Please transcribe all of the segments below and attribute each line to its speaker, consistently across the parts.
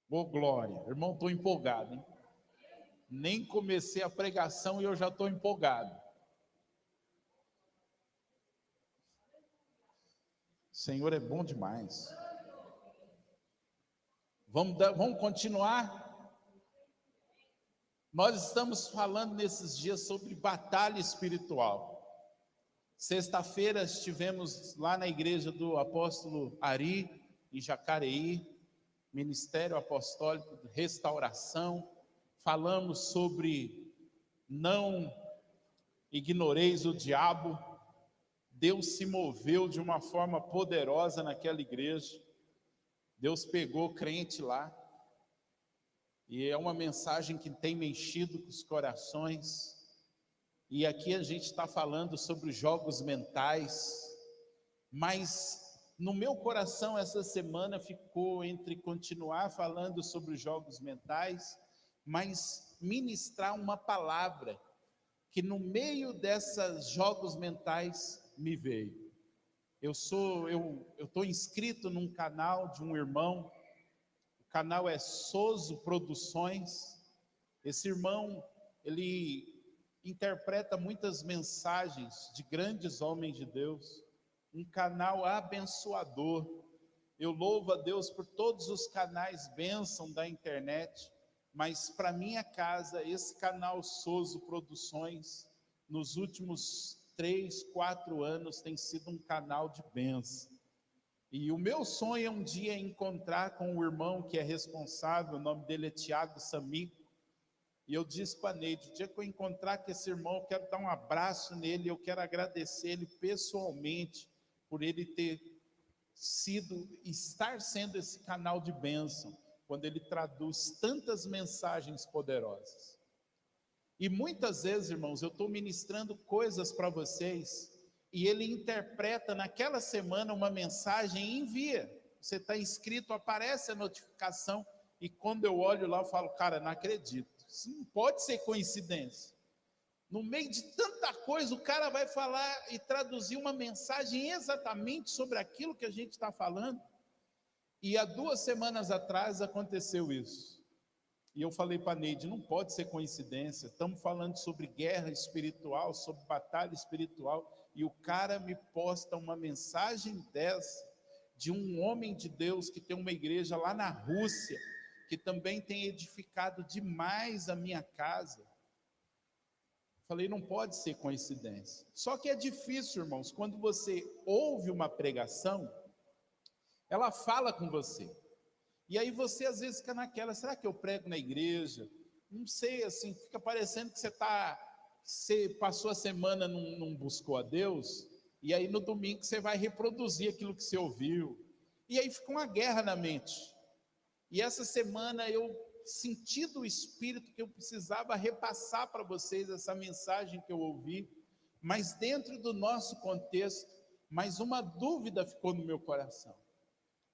Speaker 1: Ô, glória. Irmão, estou empolgado, hein? Nem comecei a pregação e eu já estou empolgado. O Senhor é bom demais. Vamos continuar? Nós estamos falando nesses dias sobre batalha espiritual. Sexta-feira estivemos lá na igreja do apóstolo Ari, em Jacareí, Ministério Apostólico de Restauração. Falamos sobre não ignoreis o diabo. Deus se moveu de uma forma poderosa naquela igreja. Deus pegou crente lá. E é uma mensagem que tem mexido com os corações. E aqui a gente está falando sobre os jogos mentais. Mas no meu coração essa semana ficou entre continuar falando sobre os jogos mentais, mas ministrar uma palavra que no meio desses jogos mentais me veio. Eu estou inscrito num canal de um irmão, o canal é Soso Produções. Esse irmão, ele interpreta muitas mensagens de grandes homens de Deus, um canal abençoador. Eu louvo a Deus por todos os canais bênção da internet, mas para minha casa, esse canal Soso Produções, nos últimos 3, 4 anos, tem sido um canal de bênção. E o meu sonho é um dia encontrar com o irmão que é responsável, o nome dele é Tiago Samico. E eu disse para a Neide, o dia que eu encontrar com esse irmão, eu quero dar um abraço nele, eu quero agradecer ele pessoalmente, por ele ter estar sendo esse canal de bênção, quando ele traduz tantas mensagens poderosas. E muitas vezes, irmãos, eu estou ministrando coisas para vocês, e ele interpreta naquela semana uma mensagem e envia. Você está inscrito, aparece a notificação, e quando eu olho lá, eu falo, cara, não acredito. Isso não pode ser coincidência. No meio de tanta coisa, o cara vai falar e traduzir uma mensagem exatamente sobre aquilo que a gente está falando. E há 2 semanas atrás aconteceu isso. E eu falei para a Neide, não pode ser coincidência. Estamos falando sobre guerra espiritual, sobre batalha espiritual, e o cara me posta uma mensagem dessa, de um homem de Deus que tem uma igreja lá na Rússia, que também tem edificado demais a minha casa. Falei, não pode ser coincidência. Só que é difícil, irmãos, quando você ouve uma pregação, ela fala com você. E aí você às vezes fica naquela, será que eu prego na igreja? Não sei, assim, fica parecendo que você passou a semana, não buscou a Deus, e aí no domingo você vai reproduzir aquilo que você ouviu. E aí fica uma guerra na mente. E essa semana eu senti do Espírito que eu precisava repassar para vocês essa mensagem que eu ouvi, mas dentro do nosso contexto, mas uma dúvida ficou no meu coração.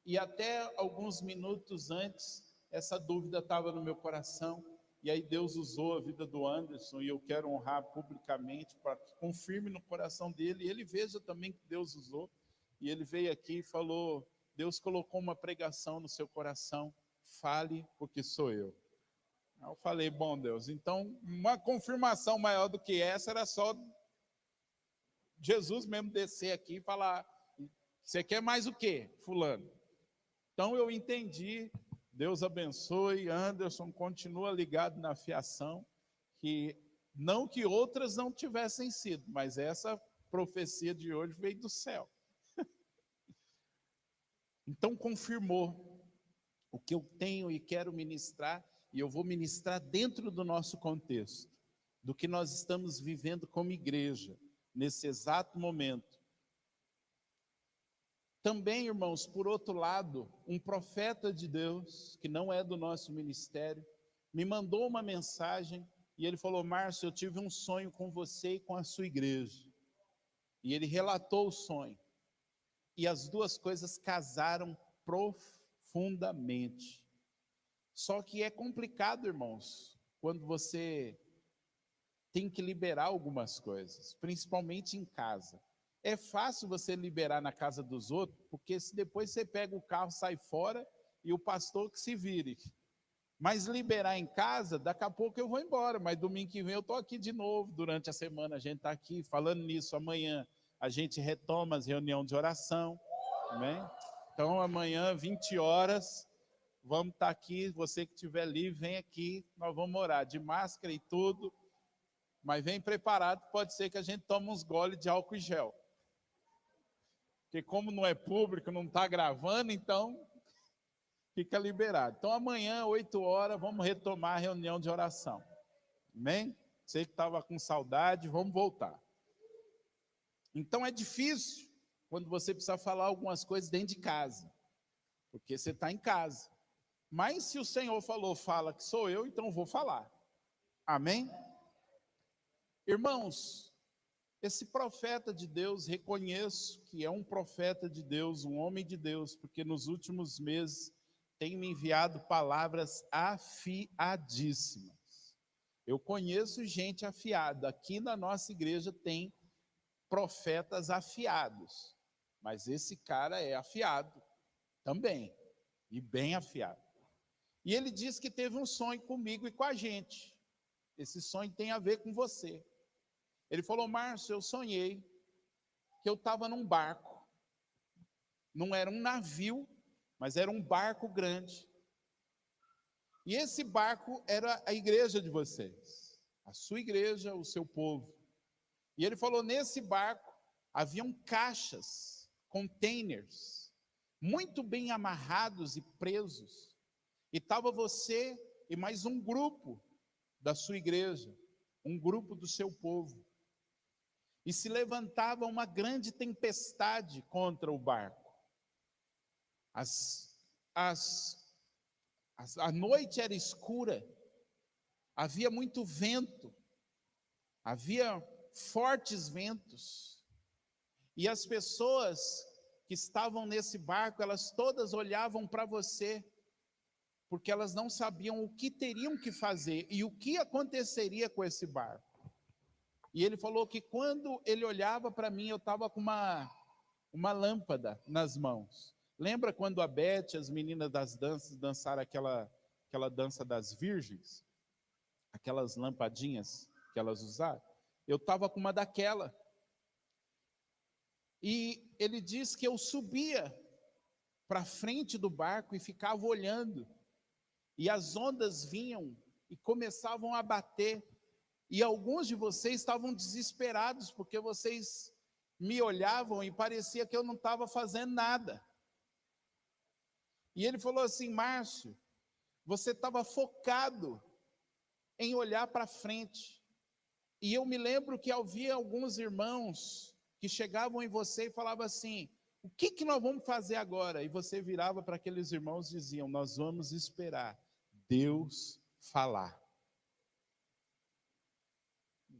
Speaker 1: E até alguns minutos antes, essa dúvida estava no meu coração, e aí Deus usou a vida do Anderson, e eu quero honrar publicamente, para que confirme no coração dele, e ele veja também que Deus usou, e ele veio aqui e falou, Deus colocou uma pregação no seu coração, fale porque sou eu. Aí eu falei, bom Deus, então uma confirmação maior do que essa era só Jesus mesmo descer aqui e falar, você quer mais o quê, fulano? Então eu entendi, Deus abençoe, Anderson continua ligado na fiação, que não que outras não tivessem sido, mas essa profecia de hoje veio do céu. Então confirmou o que eu tenho e quero ministrar, e eu vou ministrar dentro do nosso contexto, do que nós estamos vivendo como igreja, nesse exato momento. Também, irmãos, por outro lado, um profeta de Deus, que não é do nosso ministério, me mandou uma mensagem, e ele falou, Márcio, eu tive um sonho com você e com a sua igreja. E ele relatou o sonho. E as duas coisas casaram profundamente. Só que é complicado, irmãos, quando você tem que liberar algumas coisas, principalmente em casa. É fácil você liberar na casa dos outros, porque se depois você pega o carro, sai fora, e o pastor que se vire. Mas liberar em casa, daqui a pouco eu vou embora, mas domingo que vem eu estou aqui de novo, durante a semana a gente está aqui, falando nisso, amanhã a gente retoma as reuniões de oração, amém? Então amanhã, 20 horas, vamos estar aqui, você que estiver livre, vem aqui, nós vamos orar, de máscara e tudo, mas vem preparado, pode ser que a gente tome uns goles de álcool e gel. Porque como não é público, não está gravando, então fica liberado. Então amanhã, 8 horas, vamos retomar a reunião de oração. Amém? Você que estava com saudade, vamos voltar. Então é difícil quando você precisa falar algumas coisas dentro de casa, porque você está em casa. Mas se o Senhor falou, fala que sou eu, então eu vou falar. Amém? Irmãos, esse profeta de Deus, reconheço que é um profeta de Deus, um homem de Deus, porque nos últimos meses tem me enviado palavras afiadíssimas. Eu conheço gente afiada, aqui na nossa igreja tem profetas afiados, mas esse cara é afiado também, e bem afiado. E ele disse que teve um sonho comigo e com a gente. Esse sonho tem a ver com você. Ele falou: Márcio, eu sonhei que eu estava num barco. Não era um navio, mas era um barco grande. E esse barco era a igreja de vocês, a sua igreja, o seu povo. E ele falou: nesse barco haviam caixas, containers, muito bem amarrados e presos. E estava você e mais um grupo da sua igreja, um grupo do seu povo. E se levantava uma grande tempestade contra o barco. A noite era escura, havia muito vento, havia fortes ventos. E as pessoas que estavam nesse barco, elas todas olhavam para você, porque elas não sabiam o que teriam que fazer e o que aconteceria com esse barco. E ele falou que quando ele olhava para mim, eu estava com uma lâmpada nas mãos. Lembra quando a Beth, as meninas das danças, dançaram aquela dança das virgens? Aquelas lampadinhas que elas usaram? Eu estava com uma daquela. E ele diz que eu subia para frente do barco e ficava olhando. E as ondas vinham e começavam a bater. E alguns de vocês estavam desesperados, porque vocês me olhavam e parecia que eu não estava fazendo nada. E ele falou assim: Márcio, você estava focado em olhar para frente. E eu me lembro que havia alguns irmãos que chegavam em você e falavam assim: o que nós vamos fazer agora? E você virava para aqueles irmãos e diziam: nós vamos esperar Deus falar.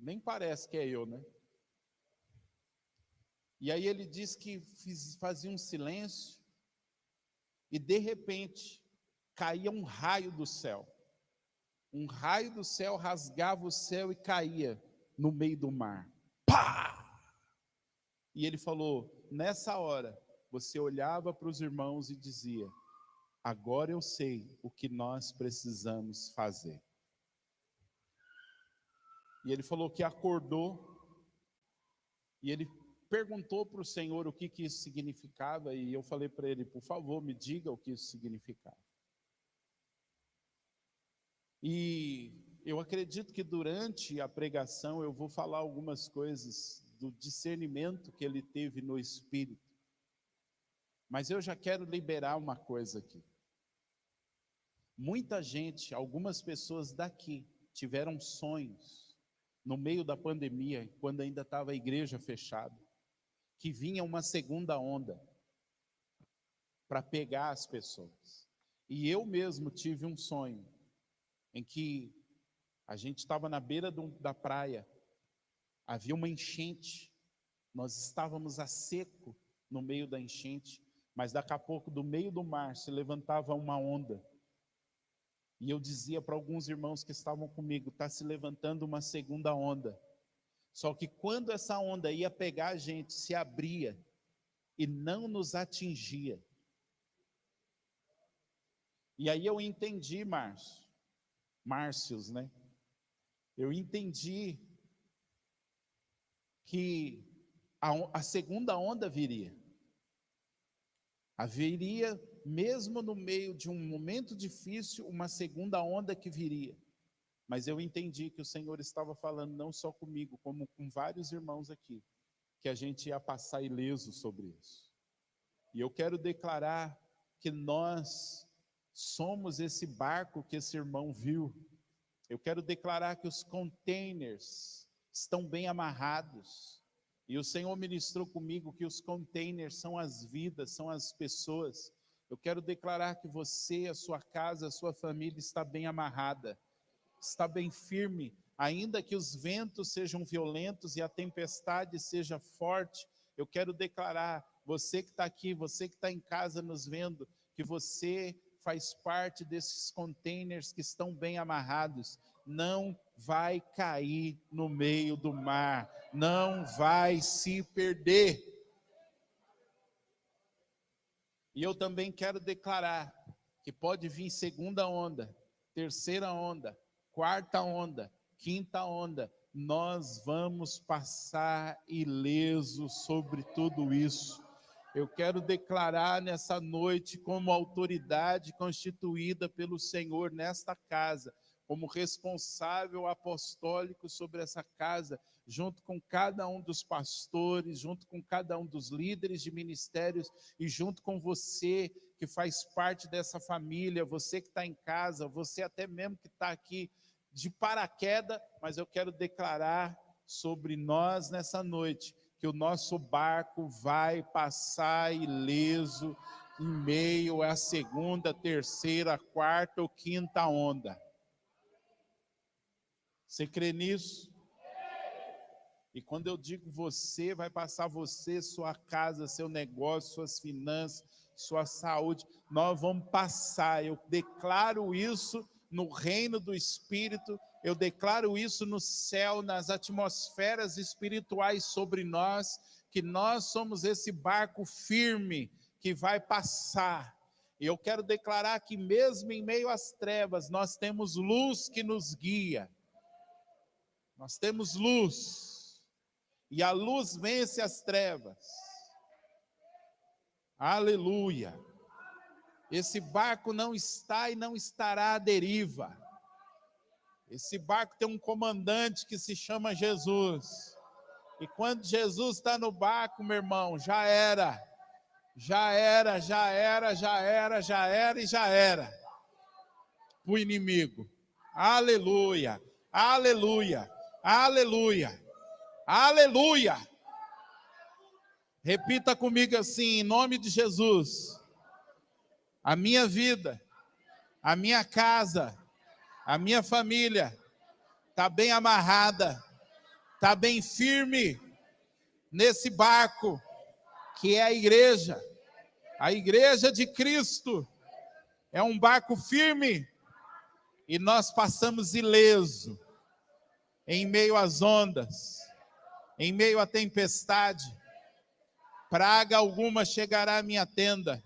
Speaker 1: Nem parece que é eu, né? E aí ele diz que fazia um silêncio e de repente caía um raio do céu. Um raio do céu rasgava o céu e caía no meio do mar. Pá! E ele falou: nessa hora, você olhava para os irmãos e dizia: agora eu sei o que nós precisamos fazer. E ele falou que acordou, e ele perguntou para o Senhor o que isso significava, e eu falei para ele: por favor, me diga o que isso significava. E eu acredito que durante a pregação eu vou falar algumas coisas do discernimento que ele teve no Espírito. Mas eu já quero liberar uma coisa aqui. Muita gente, algumas pessoas daqui, tiveram sonhos no meio da pandemia, quando ainda estava a igreja fechada, que vinha uma segunda onda para pegar as pessoas. E eu mesmo tive um sonho em que a gente estava na beira da praia, havia uma enchente, nós estávamos a seco no meio da enchente, mas daqui a pouco do meio do mar se levantava uma onda. E eu dizia para alguns irmãos que estavam comigo: está se levantando uma segunda onda. Só que quando essa onda ia pegar a gente, se abria e não nos atingia. E aí eu entendi, Márcio, Márcios, né? Eu entendi que a segunda onda viria. Haveria, mesmo no meio de um momento difícil, uma segunda onda que viria. Mas eu entendi que o Senhor estava falando não só comigo, como com vários irmãos aqui, que a gente ia passar ileso sobre isso. E eu quero declarar que nós somos esse barco que esse irmão viu. Eu quero declarar que os containers estão bem amarrados. E o Senhor ministrou comigo que os containers são as vidas, são as pessoas. Eu quero declarar que você, a sua casa, a sua família está bem amarrada, está bem firme, ainda que os ventos sejam violentos e a tempestade seja forte. Eu quero declarar, você que está aqui, você que está em casa nos vendo, que você faz parte desses containers que estão bem amarrados. Não vai cair no meio do mar, não vai se perder. E eu também quero declarar que pode vir segunda onda, terceira onda, quarta onda, quinta onda. Nós vamos passar ileso sobre tudo isso. Eu quero declarar nessa noite, como autoridade constituída pelo Senhor nesta casa, como responsável apostólico sobre essa casa, junto com cada um dos pastores, junto com cada um dos líderes de ministérios e junto com você que faz parte dessa família, você que está em casa, você até mesmo que está aqui de paraquedas, mas eu quero declarar sobre nós nessa noite, que o nosso barco vai passar ileso em meio à segunda, terceira, quarta ou quinta onda. Você crê nisso? E quando eu digo você, vai passar você, sua casa, seu negócio, suas finanças, sua saúde. Nós vamos passar. Eu declaro isso no reino do Espírito. Eu declaro isso no céu, nas atmosferas espirituais sobre nós, que nós somos esse barco firme que vai passar. E eu quero declarar que mesmo em meio às trevas, nós temos luz que nos guia. Nós temos luz, e a luz vence as trevas. Aleluia. Esse barco não está e não estará à deriva. Esse barco tem um comandante que se chama Jesus. E quando Jesus está no barco, meu irmão, já era. Já era, já era, já era, já era e já era. O inimigo. Aleluia, aleluia. Aleluia, aleluia. Repita comigo assim, em nome de Jesus. A minha vida, a minha casa, a minha família está bem amarrada, está bem firme nesse barco que é a igreja de Cristo. É um barco firme e nós passamos ileso. Em meio às ondas, em meio à tempestade, praga alguma chegará à minha tenda,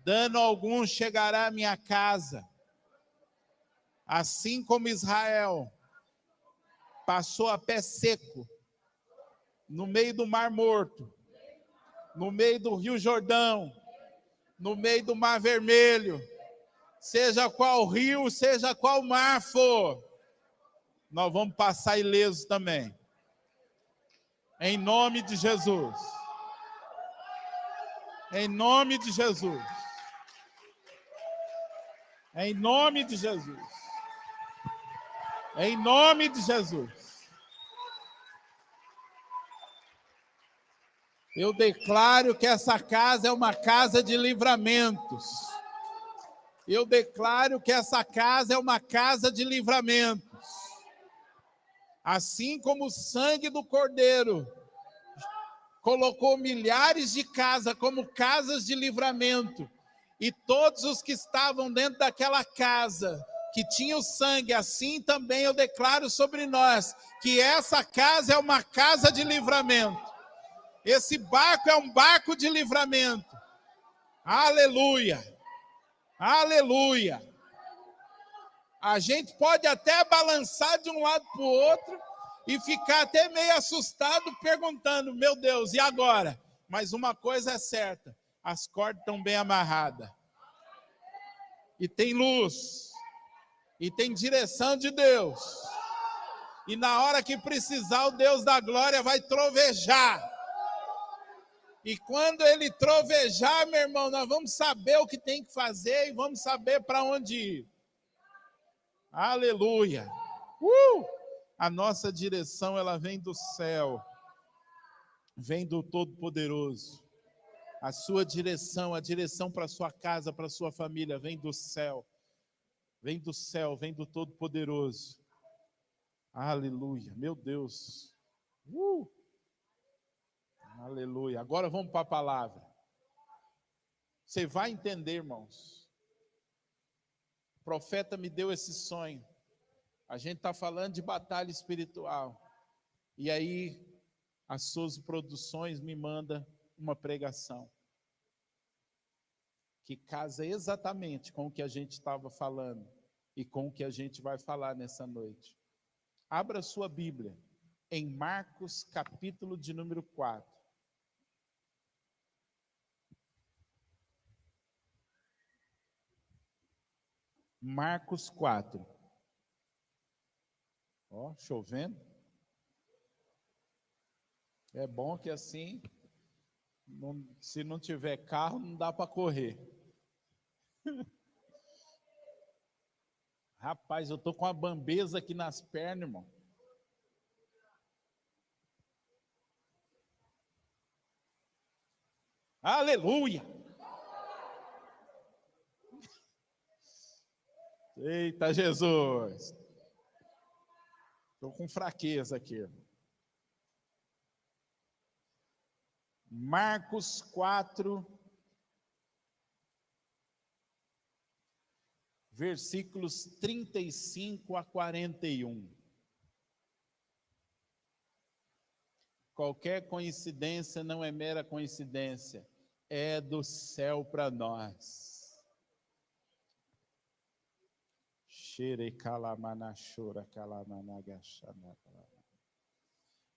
Speaker 1: dano algum chegará à minha casa. Assim como Israel passou a pé seco, no meio do Mar Morto, no meio do Rio Jordão, no meio do Mar Vermelho, seja qual rio, seja qual mar for, nós vamos passar ileso também. Em nome de Jesus. Em nome de Jesus. Em nome de Jesus. Em nome de Jesus. Eu declaro que essa casa é uma casa de livramentos. Eu declaro que essa casa é uma casa de livramentos. Assim como o sangue do Cordeiro colocou milhares de casas como casas de livramento, e todos os que estavam dentro daquela casa, que tinham sangue, assim também eu declaro sobre nós, que essa casa é uma casa de livramento. Esse barco é um barco de livramento. Aleluia! Aleluia! A gente pode até balançar de um lado para o outro e ficar até meio assustado, perguntando, meu Deus, e agora? Mas uma coisa é certa, as cordas estão bem amarradas. E tem luz. E tem direção de Deus. E na hora que precisar, o Deus da glória vai trovejar. E quando ele trovejar, meu irmão, nós vamos saber o que tem que fazer e vamos saber para onde ir. Aleluia. A nossa direção, ela vem do céu. Vem do Todo-Poderoso. A sua direção, a direção para a sua casa, para a sua família, vem do céu. Vem do céu, vem do Todo-Poderoso. Aleluia, meu Deus. Aleluia. Agora vamos para a palavra. Você vai entender, irmãos. O profeta me deu esse sonho. A gente está falando de batalha espiritual. E aí, a Souza Produções me manda uma pregação que casa exatamente com o que a gente estava falando e com o que a gente vai falar nessa noite. Abra sua Bíblia em Marcos, capítulo de número 4. Marcos 4. Ó, chovendo. É bom que assim, se não tiver carro, não dá para correr. Rapaz, eu tô com a bambeza aqui nas pernas, irmão. Aleluia! Eita, Jesus! Estou com fraqueza aqui. Marcos 4, versículos 35 a 41. Qualquer coincidência não é mera coincidência, é do céu para nós.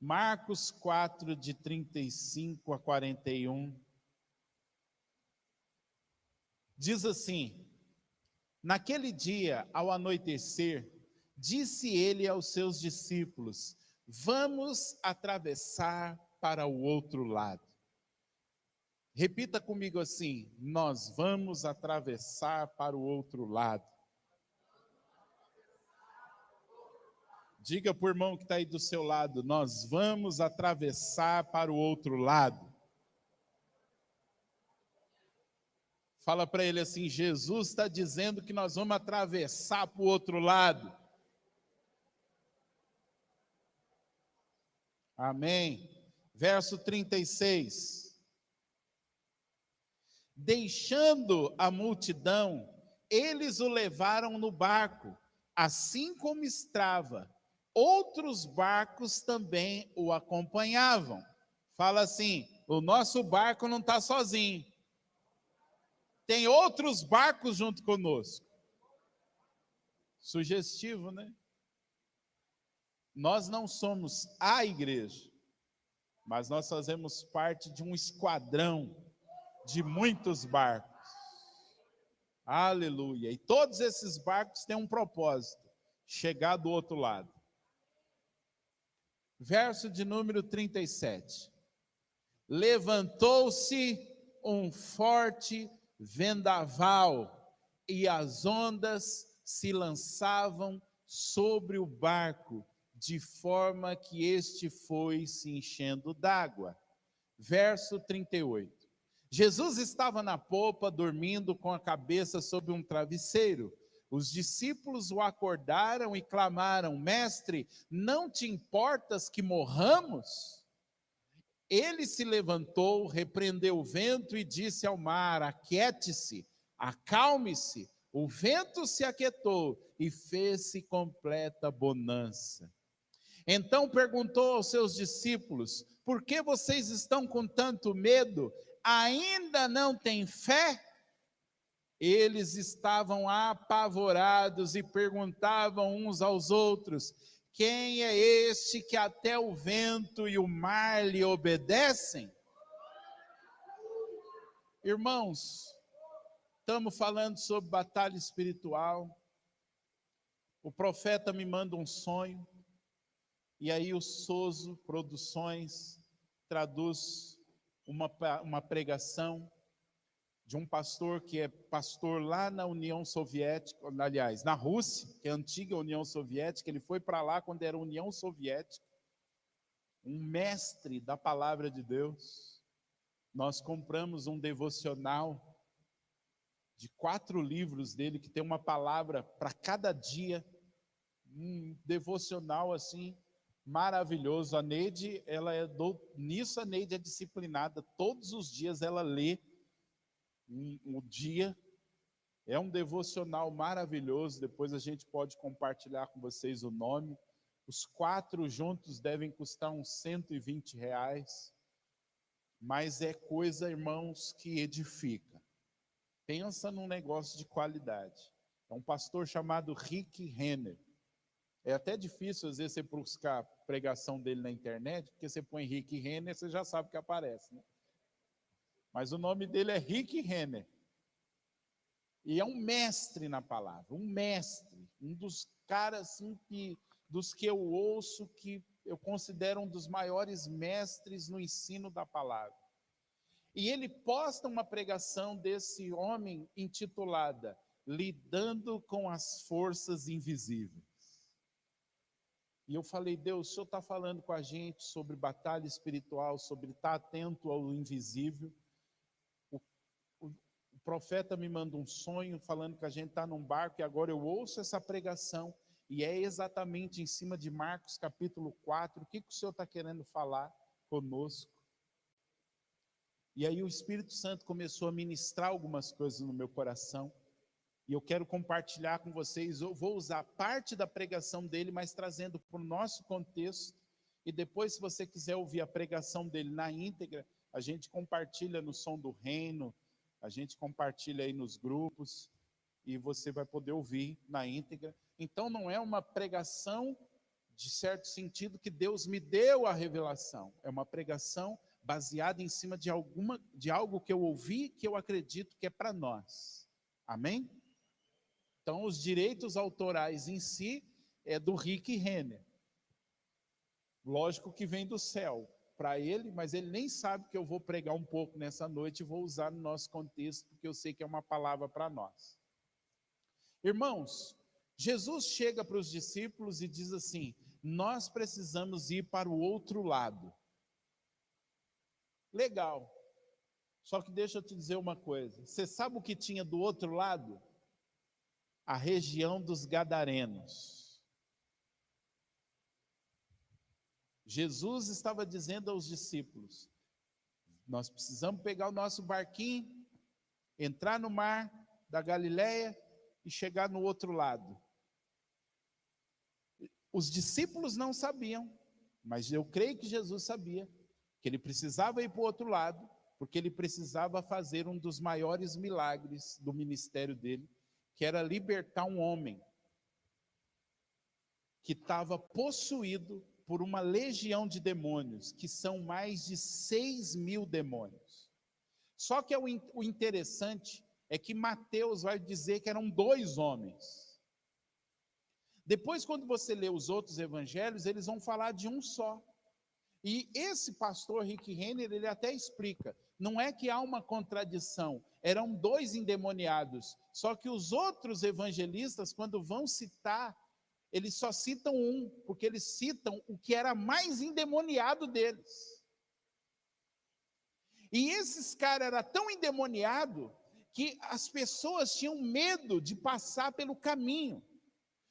Speaker 1: Marcos 4, de 35 a 41, diz assim: naquele dia, ao anoitecer, disse ele aos seus discípulos: vamos atravessar para o outro lado. Repita comigo assim: nós vamos atravessar para o outro lado. Diga para o irmão que está aí do seu lado: nós vamos atravessar para o outro lado. Fala para ele assim: Jesus está dizendo que nós vamos atravessar para o outro lado. Amém. Verso 36. Deixando a multidão, eles o levaram no barco, assim como estava. Outros barcos também o acompanhavam. Fala assim: o nosso barco não está sozinho. Tem outros barcos junto conosco. Sugestivo, né? Nós não somos a igreja, mas nós fazemos parte de um esquadrão de muitos barcos. Aleluia. E todos esses barcos têm um propósito: chegar do outro lado. Verso de número 37. Levantou-se um forte vendaval e as ondas se lançavam sobre o barco, de forma que este foi se enchendo d'água. Verso 38. Jesus estava na popa, dormindo com a cabeça sobre um travesseiro. Os discípulos o acordaram e clamaram: mestre, não te importas que morramos? Ele se levantou, repreendeu o vento e disse ao mar: aquiete-se, acalme-se. O vento se aquietou e fez-se completa bonança. Então perguntou aos seus discípulos: por que vocês estão com tanto medo? Ainda não têm fé? Eles estavam apavorados e perguntavam uns aos outros: quem é este que até o vento e o mar lhe obedecem? Irmãos, estamos falando sobre batalha espiritual. O profeta me manda um sonho, e aí o Sozo Produções traduz uma pregação de um pastor que é pastor lá na União Soviética, aliás, na Rússia, que é a antiga União Soviética. Ele foi para lá quando era União Soviética, um mestre da palavra de Deus. Nós compramos um devocional de 4 livros dele, que tem uma palavra para cada dia, um devocional assim, maravilhoso. A Neide, nisso a Neide é disciplinada, todos os dias ela lê um dia. É um devocional maravilhoso, depois a gente pode compartilhar com vocês o nome. Os 4 juntos devem custar uns R$120, mas é coisa, irmãos, que edifica. Pensa num negócio de qualidade. É um pastor chamado Rick Renner. É até difícil, às vezes, você buscar a pregação dele na internet, porque você põe Rick Renner, você já sabe que aparece, né? Mas o nome dele é Rick Renner. E é um mestre na palavra, um mestre, um dos caras assim, dos que eu ouço, que eu considero um dos maiores mestres no ensino da palavra. E ele posta uma pregação desse homem intitulada Lidando com as Forças Invisíveis. E eu falei: Deus, o Senhor está falando com a gente sobre batalha espiritual, sobre estar atento ao invisível. O profeta me manda um sonho falando que a gente está num barco, e agora eu ouço essa pregação, e é exatamente em cima de Marcos capítulo 4, o que o Senhor está querendo falar conosco? E aí o Espírito Santo começou a ministrar algumas coisas no meu coração, e eu quero compartilhar com vocês. Eu vou usar parte da pregação dele, mas trazendo para o nosso contexto, e depois, se você quiser ouvir a pregação dele na íntegra, a gente compartilha no Som do Reino, a gente compartilha aí nos grupos, e você vai poder ouvir na íntegra. Então não é uma pregação, de certo sentido, que Deus me deu a revelação, é uma pregação baseada em cima de algo que eu ouvi, que eu acredito que é para nós. Amém? Então os direitos autorais em si é do Rick Renner. Lógico que vem do céu para ele, mas ele nem sabe que eu vou pregar um pouco nessa noite e vou usar no nosso contexto, porque eu sei que é uma palavra para nós. Irmãos, Jesus chega para os discípulos e diz assim: nós precisamos ir para o outro lado. Legal. Só que deixa eu te dizer uma coisa. Você sabe o que tinha do outro lado? A região dos Gadarenos. Jesus estava dizendo aos discípulos: nós precisamos pegar o nosso barquinho, entrar no mar da Galileia e chegar no outro lado. Os discípulos não sabiam, mas eu creio que Jesus sabia que ele precisava ir para o outro lado, porque ele precisava fazer um dos maiores milagres do ministério dele, que era libertar um homem que estava possuído por uma legião de demônios, que são mais de 6.000 demônios. Só que o interessante é que Mateus vai dizer que eram 2 homens. Depois, quando você lê os outros evangelhos, eles vão falar de um só. E esse pastor Rick Renner, ele até explica, não é que há uma contradição, eram 2 endemoniados, só que os outros evangelistas, quando vão citar, eles só citam um, porque eles citam o que era mais endemoniado deles. E esses caras eram tão endemoniados que as pessoas tinham medo de passar pelo caminho,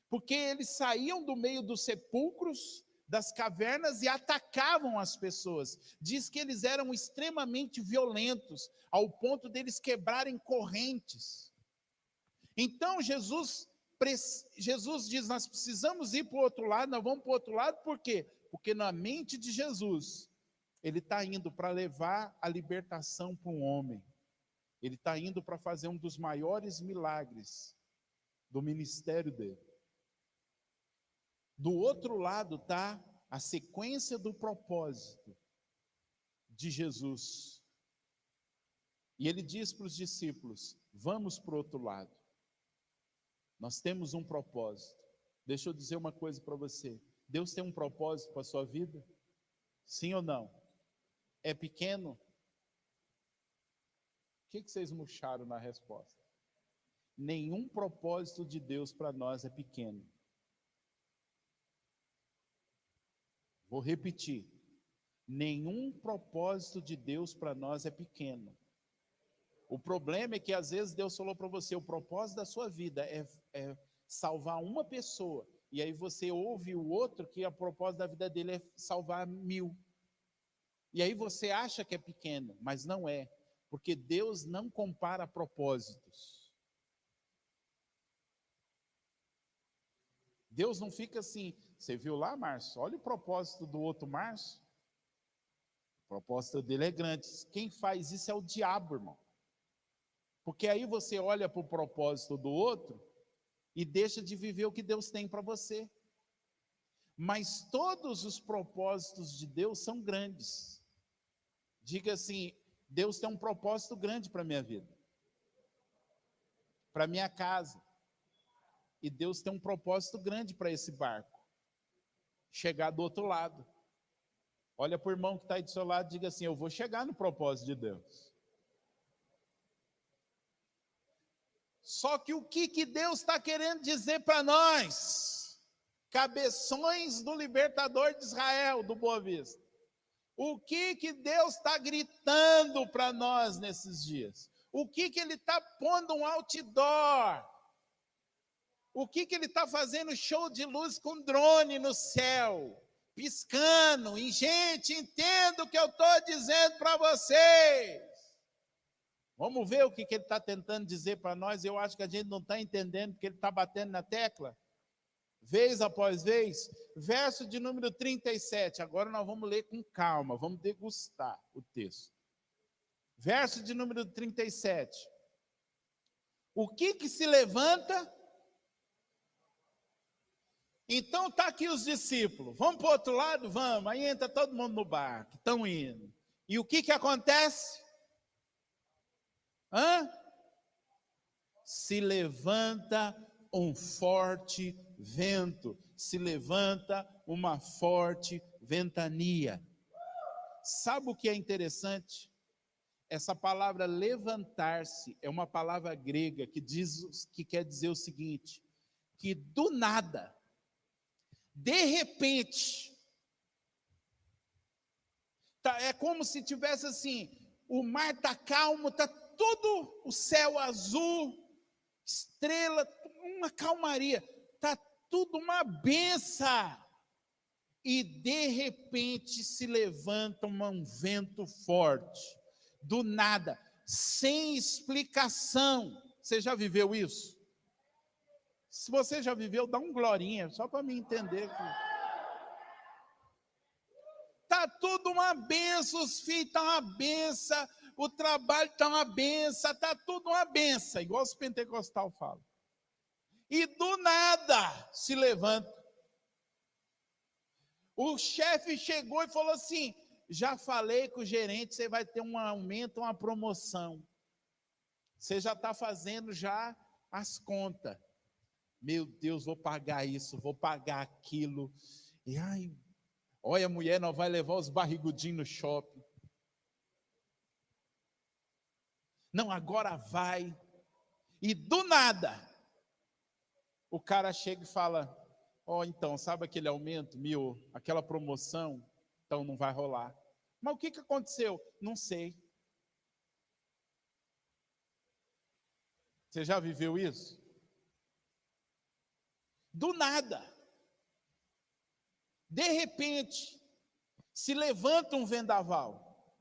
Speaker 1: porque eles saíam do meio dos sepulcros, das cavernas, e atacavam as pessoas. Diz que eles eram extremamente violentos, ao ponto deles quebrarem correntes. Então Jesus diz: nós precisamos ir para o outro lado, nós vamos para o outro lado, por quê? Porque na mente de Jesus, ele está indo para levar a libertação para um homem. Ele está indo para fazer um dos maiores milagres do ministério dele. Do outro lado está a sequência do propósito de Jesus. E ele diz para os discípulos: vamos para o outro lado. Nós temos um propósito. Deixa eu dizer uma coisa para você. Deus tem um propósito para a sua vida? Sim ou não? É pequeno? O que vocês murcharam na resposta? Nenhum propósito de Deus para nós é pequeno. Vou repetir. Nenhum propósito de Deus para nós é pequeno. O problema é que às vezes Deus falou para você, o propósito da sua vida é salvar uma pessoa. E aí você ouve o outro que a propósito da vida dele é salvar 1000. E aí você acha que é pequeno, mas não é. Porque Deus não compara propósitos. Deus não fica assim, você viu lá, Márcio? Olha o propósito do outro Márcio. O propósito dele é grande. Quem faz isso é o diabo, irmão. Porque aí você olha para o propósito do outro e deixa de viver o que Deus tem para você. Mas todos os propósitos de Deus são grandes. Diga assim, Deus tem um propósito grande para a minha vida, para a minha casa. E Deus tem um propósito grande para esse barco, chegar do outro lado. Olha para o irmão que está aí do seu lado e diga assim, eu vou chegar no propósito de Deus. Só que o que Deus está querendo dizer para nós, cabeções do libertador de Israel, do Boa Vista? O que Deus está gritando para nós nesses dias? O que Ele está pondo um outdoor? O que Ele está fazendo show de luz com drone no céu? Piscando, e gente, entenda o que eu estou dizendo para vocês. Vamos ver o que Ele está tentando dizer para nós. Eu acho que a gente não está entendendo, porque Ele está batendo na tecla. Vez após vez, verso de número 37. Agora nós vamos ler com calma, vamos degustar o texto. Verso de número 37. O que se levanta? Então está aqui os discípulos. Vamos para o outro lado? Vamos. Aí entra todo mundo no barco, estão indo. E o que acontece? Se levanta um forte vento, se levanta uma forte ventania. Sabe o que é interessante? Essa palavra levantar-se é uma palavra grega que quer dizer o seguinte, que do nada, de repente, é como se tivesse assim, o mar está calmo, está todo o céu azul, estrela, uma calmaria, está tudo uma benção. E de repente se levanta um vento forte, do nada, sem explicação. Você já viveu isso? Se você já viveu, dá um glorinha, só para me entender. Está tudo uma benção, os filhos estão uma benção, o trabalho está uma benção, está tudo uma benção, igual os pentecostais falam. E do nada se levanta. O chefe chegou e falou assim, já falei com o gerente, você vai ter um aumento, uma promoção. Você já está fazendo já as contas. Meu Deus, vou pagar isso, vou pagar aquilo. E ai, olha, mulher, nós vai levar os barrigudinhos no shopping. Não, agora vai. E do nada, o cara chega e fala, então, sabe aquele aumento, 1000, aquela promoção? Então não vai rolar. Mas o que aconteceu? Não sei. Você já viveu isso? Do nada. De repente, se levanta um vendaval.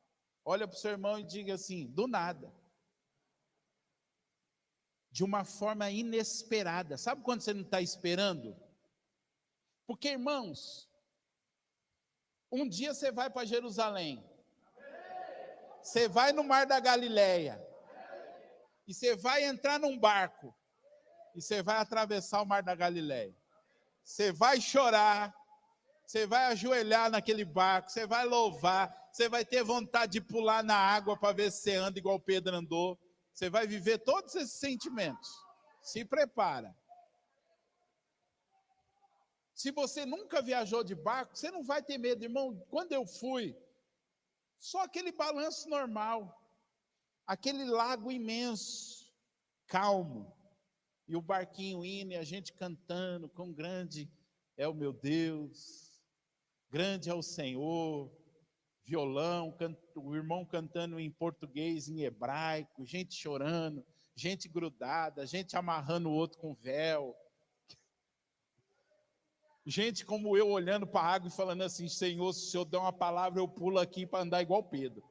Speaker 1: Olha para o seu irmão e diga assim, do nada. De uma forma inesperada. Sabe quando você não está esperando? Porque, irmãos, um dia você vai para Jerusalém. Você vai no Mar da Galileia. e você vai entrar num barco, e você vai atravessar o mar da Galileia. Você vai chorar, você vai ajoelhar naquele barco, você vai louvar, você vai ter vontade de pular na água para ver se você anda igual Pedro andou. Você vai viver todos esses sentimentos. Se prepara. Se você nunca viajou de barco, você não vai ter medo, irmão. Quando eu fui, só aquele balanço normal, aquele lago imenso, calmo, e o barquinho indo, e a gente cantando, quão grande é o meu Deus, grande é o Senhor, violão, o irmão cantando em português, em hebraico, gente chorando, gente grudada, gente amarrando o outro com véu, gente como eu olhando para a água e falando assim, Senhor, se o Senhor der uma palavra, eu pulo aqui para andar igual Pedro.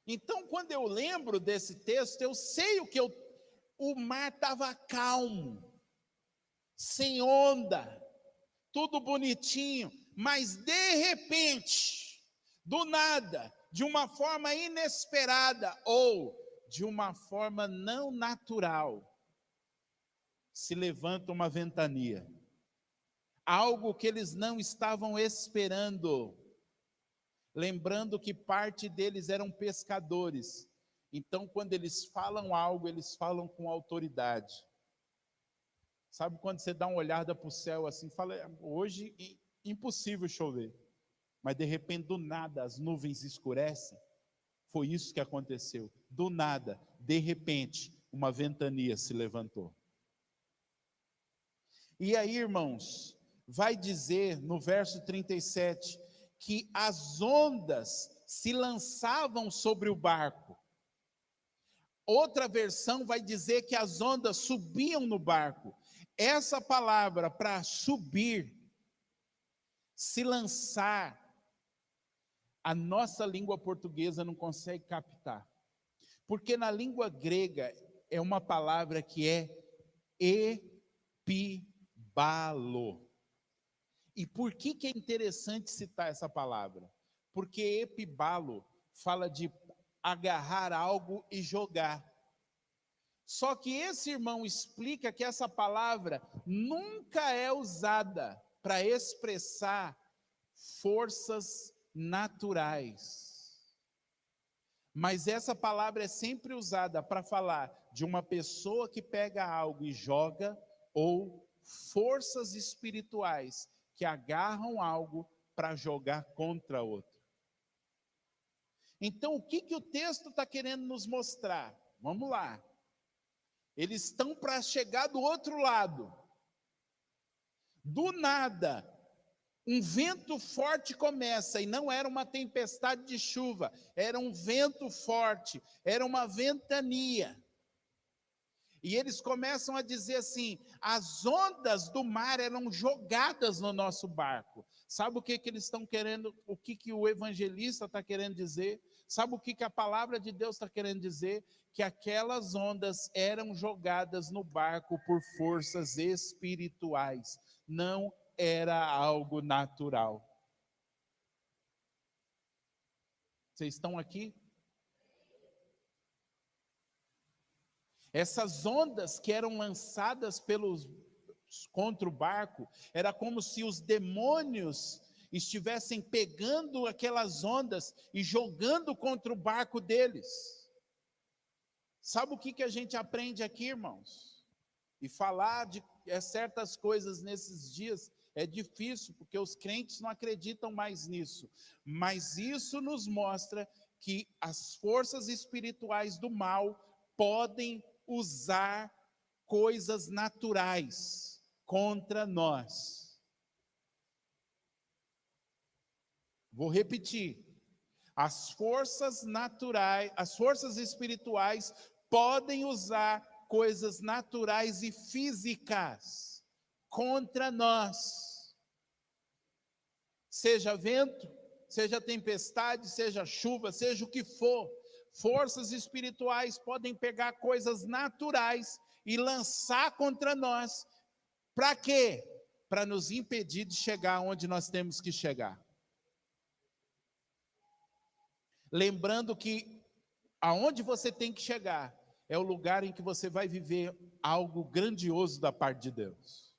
Speaker 1: Então, quando eu lembro desse texto, eu sei o mar estava calmo, sem onda, tudo bonitinho, mas de repente, do nada, de uma forma inesperada ou de uma forma não natural, se levanta uma ventania, algo que eles não estavam esperando. Lembrando que parte deles eram pescadores, então quando eles falam algo, eles falam com autoridade. Sabe quando você dá uma olhada para o céu assim, fala, hoje impossível chover, mas de repente do nada as nuvens escurecem? Foi isso que aconteceu, do nada, de repente, uma ventania se levantou. E aí, irmãos, vai dizer no verso 37, que as ondas se lançavam sobre o barco. Outra versão vai dizer que as ondas subiam no barco. Essa palavra para subir, se lançar, a nossa língua portuguesa não consegue captar. Porque na língua grega é uma palavra que é epibalo. E por que é interessante citar essa palavra? Porque epibalo fala de agarrar algo e jogar. Só que esse irmão explica que essa palavra nunca é usada para expressar forças naturais. Mas essa palavra é sempre usada para falar de uma pessoa que pega algo e joga, ou forças espirituais que agarram algo para jogar contra outro. Então, o que o texto está querendo nos mostrar? Vamos lá. Eles estão para chegar do outro lado. Do nada, um vento forte começa, e não era uma tempestade de chuva, era um vento forte, era uma ventania. E eles começam a dizer assim, as ondas do mar eram jogadas no nosso barco. Sabe o que eles estão querendo, o que o evangelista está querendo dizer? Sabe o que a palavra de Deus está querendo dizer? Que aquelas ondas eram jogadas no barco por forças espirituais. Não era algo natural. Vocês estão aqui? Essas ondas que eram lançadas contra o barco, era como se os demônios estivessem pegando aquelas ondas e jogando contra o barco deles. Sabe o que a gente aprende aqui, irmãos? E falar de certas coisas nesses dias é difícil, porque os crentes não acreditam mais nisso. Mas isso nos mostra que as forças espirituais do mal podem usar coisas naturais contra nós. Vou repetir. As forças naturais, as forças espirituais podem usar coisas naturais e físicas contra nós. Seja vento, seja tempestade, seja chuva, seja o que for. Forças espirituais podem pegar coisas naturais e lançar contra nós. Para quê? Para nos impedir de chegar onde nós temos que chegar. Lembrando que Aonde você tem que chegar é o lugar em que você vai viver algo grandioso da parte de Deus.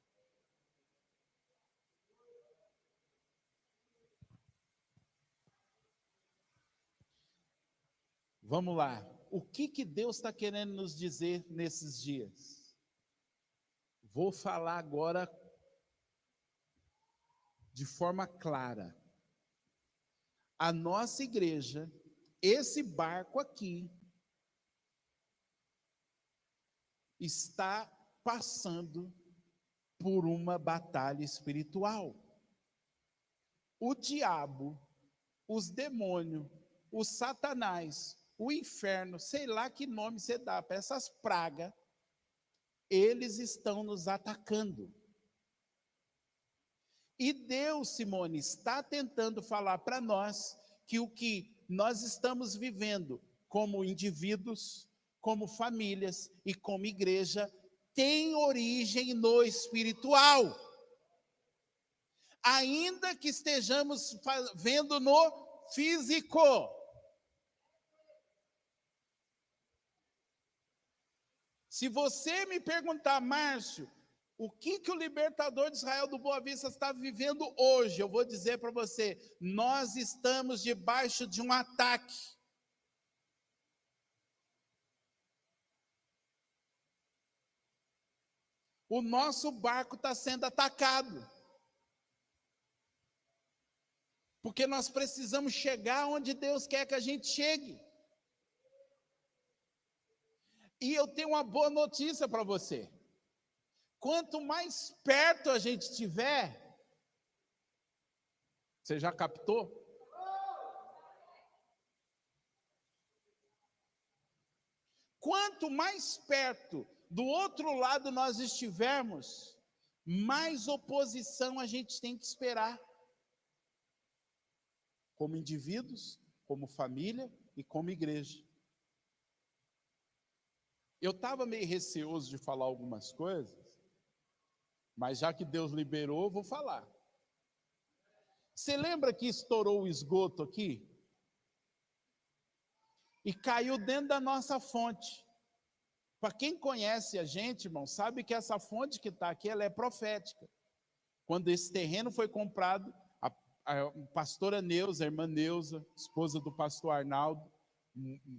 Speaker 1: Vamos lá. O que Deus está querendo nos dizer nesses dias? Vou falar agora de forma clara. A nossa igreja, esse barco aqui, está passando por uma batalha espiritual. O diabo, os demônios, o Satanás, o inferno, sei lá que nome você dá para essas pragas, eles estão nos atacando. E Deus, Simone, está tentando falar para nós que o que nós estamos vivendo como indivíduos, como famílias e como igreja, tem origem no espiritual. Ainda que estejamos vendo no físico. Se você me perguntar, Márcio, o que o libertador de Israel do Boa Vista está vivendo hoje, eu vou dizer para você, nós estamos debaixo de um ataque. O nosso barco está sendo atacado. Porque nós precisamos chegar onde Deus quer que a gente chegue. E eu tenho uma boa notícia para você. Quanto mais perto a gente estiver, você já captou? Quanto mais perto do outro lado nós estivermos, mais oposição a gente tem que esperar. Como indivíduos, como família e como igreja. Eu estava meio receoso de falar algumas coisas, mas já que Deus liberou, eu vou falar. Você lembra que estourou o esgoto aqui? E caiu dentro da nossa fonte. Para quem conhece a gente, irmão, sabe que essa fonte que está aqui, ela é profética. Quando esse terreno foi comprado, a pastora Neuza, a irmã Neuza, esposa do pastor Arnaldo,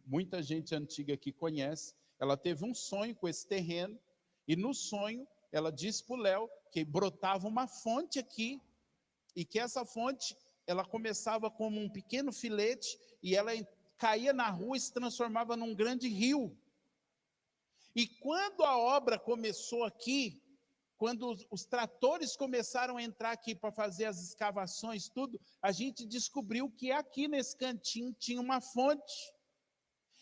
Speaker 1: muita gente antiga aqui conhece, ela teve um sonho com esse terreno, e no sonho ela disse para o Léo que brotava uma fonte aqui, e que essa fonte, ela começava como um pequeno filete, e ela caía na rua e se transformava num grande rio. E quando a obra começou aqui, quando os tratores começaram a entrar aqui para fazer as escavações, tudo, a gente descobriu que aqui nesse cantinho tinha uma fonte.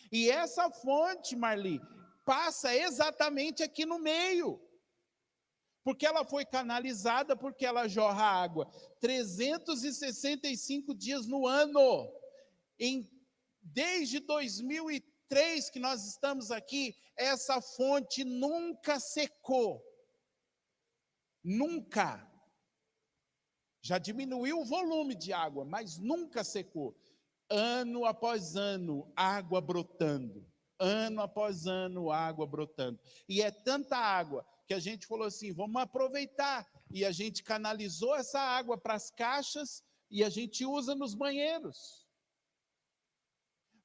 Speaker 1: E essa fonte, Marli, passa exatamente aqui no meio. Porque ela foi canalizada, porque ela jorra água 365 dias no ano. Desde 2003 que nós estamos aqui, essa fonte nunca secou. Nunca. Já diminuiu o volume de água, mas nunca secou. Ano após ano, água brotando. Ano após ano, água brotando. E é tanta água que a gente falou assim, vamos aproveitar. E a gente canalizou essa água para as caixas e a gente usa nos banheiros.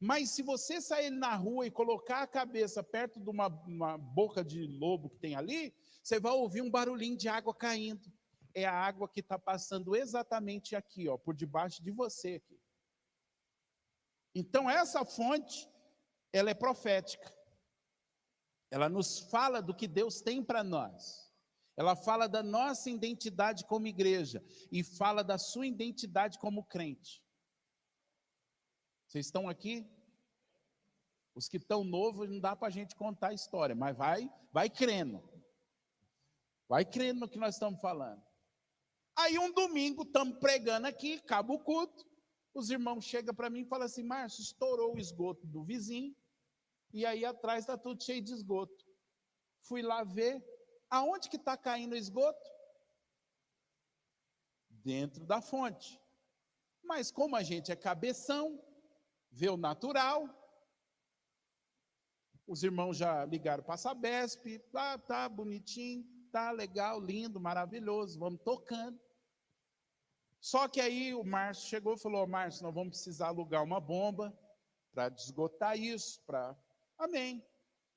Speaker 1: Mas se você sair na rua e colocar a cabeça perto de uma boca de lobo que tem ali, você vai ouvir um barulhinho de água caindo. É a água que está passando exatamente aqui, ó, por debaixo de você aqui. Então essa fonte, ela é profética. Ela nos fala do que Deus tem para nós. Ela fala da nossa identidade como igreja e fala da sua identidade como crente. Vocês estão aqui? Os que estão novos, não dá para a gente contar a história, mas vai crendo. Vai crendo no que nós estamos falando. Aí um domingo, estamos pregando aqui, acaba o culto. Os irmãos chegam para mim e falam assim, Márcio, estourou o esgoto do vizinho, e aí atrás está tudo cheio de esgoto. Fui lá ver, aonde que está caindo o esgoto? Dentro da fonte. Mas como a gente é cabeção, vê o natural, Os irmãos já ligaram para a Sabesp, tá bonitinho, tá legal, lindo, maravilhoso, vamos tocando. Só que aí o Márcio chegou e falou: Márcio, nós vamos precisar alugar uma bomba para esgotar isso, Amém.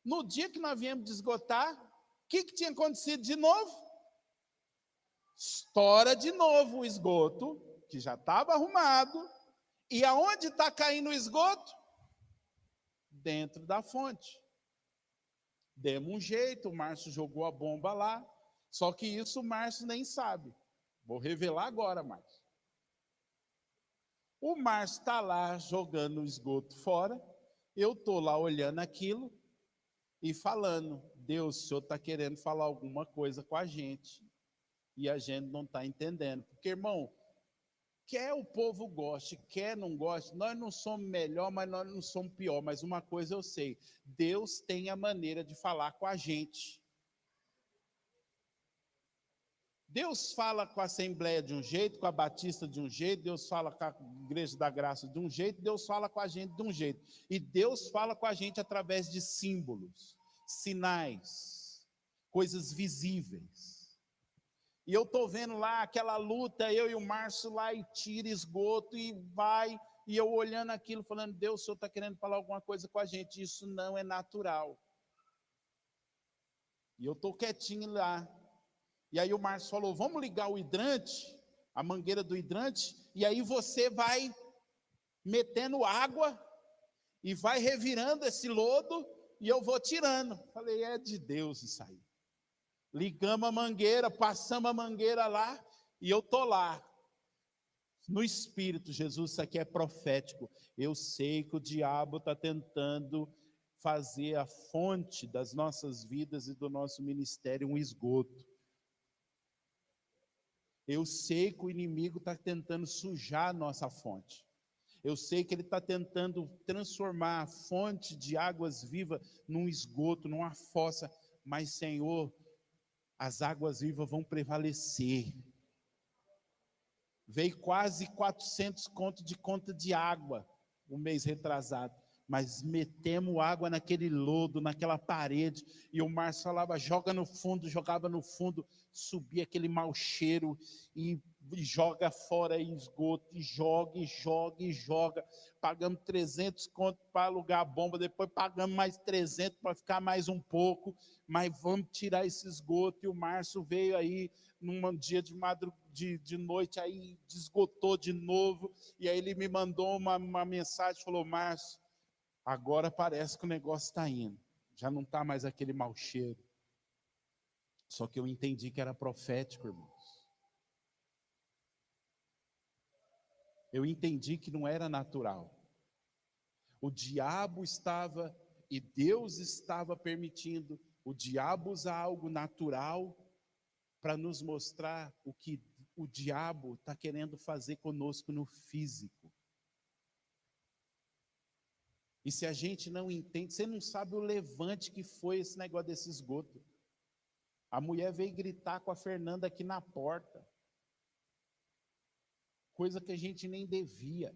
Speaker 1: No dia que nós viemos de esgotar, o que tinha acontecido de novo? Estoura de novo o esgoto, que já estava arrumado, e aonde está caindo o esgoto? Dentro da fonte. Demos um jeito, o Márcio jogou a bomba lá, só que isso o Márcio nem sabe. Vou revelar agora, Márcio. O Márcio está lá jogando o esgoto fora, eu estou lá olhando aquilo e falando: Deus, o Senhor está querendo falar alguma coisa com a gente e a gente não está entendendo. Porque, irmão, quer o povo goste, quer não goste, nós não somos melhor, mas nós não somos pior. Mas uma coisa eu sei: Deus tem a maneira de falar com a gente. Deus fala com a Assembleia de um jeito, com a Batista de um jeito, Deus fala com a Igreja da Graça de um jeito, Deus fala com a gente de um jeito. E Deus fala com a gente através de símbolos, sinais, coisas visíveis. E eu estou vendo lá aquela luta, eu e o Márcio lá, e tira esgoto, e vai, e eu olhando aquilo, falando: Deus, o Senhor está querendo falar alguma coisa com a gente, isso não é natural. E eu estou quietinho lá. E aí o Márcio falou: vamos ligar o hidrante, a mangueira do hidrante, e aí você vai metendo água e vai revirando esse lodo e eu vou tirando. Falei: é de Deus isso aí. Ligamos a mangueira, passamos a mangueira lá e eu tô lá. No Espírito, Jesus, isso aqui é profético. Eu sei que o diabo está tentando fazer a fonte das nossas vidas e do nosso ministério um esgoto. Eu sei que o inimigo está tentando sujar a nossa fonte. Eu sei que ele está tentando transformar a fonte de águas vivas num esgoto, numa fossa. Mas, Senhor, as águas vivas vão prevalecer. Veio quase 400 contos de conta de água um mês retrasado. Mas metemos água naquele lodo, naquela parede, e o Márcio falava: joga no fundo, jogava no fundo, subia aquele mau cheiro, e joga fora em esgoto, e joga, e joga, e joga. Pagamos 300 conto para alugar a bomba, depois pagamos mais 300 para ficar mais um pouco, mas vamos tirar esse esgoto. E o Márcio veio aí, num dia de noite, aí esgotou de novo, e aí ele me mandou uma mensagem, falou: Márcio, agora parece que o negócio está indo, já não está mais aquele mau cheiro. Só que eu entendi que era profético, irmãos. Eu entendi que não era natural. O diabo estava, e Deus estava permitindo, o diabo usar algo natural para nos mostrar o que o diabo está querendo fazer conosco no físico. E se a gente não entende, você não sabe o levante que foi esse negócio desse esgoto. A mulher veio gritar com a Fernanda aqui na porta. Coisa que a gente nem devia.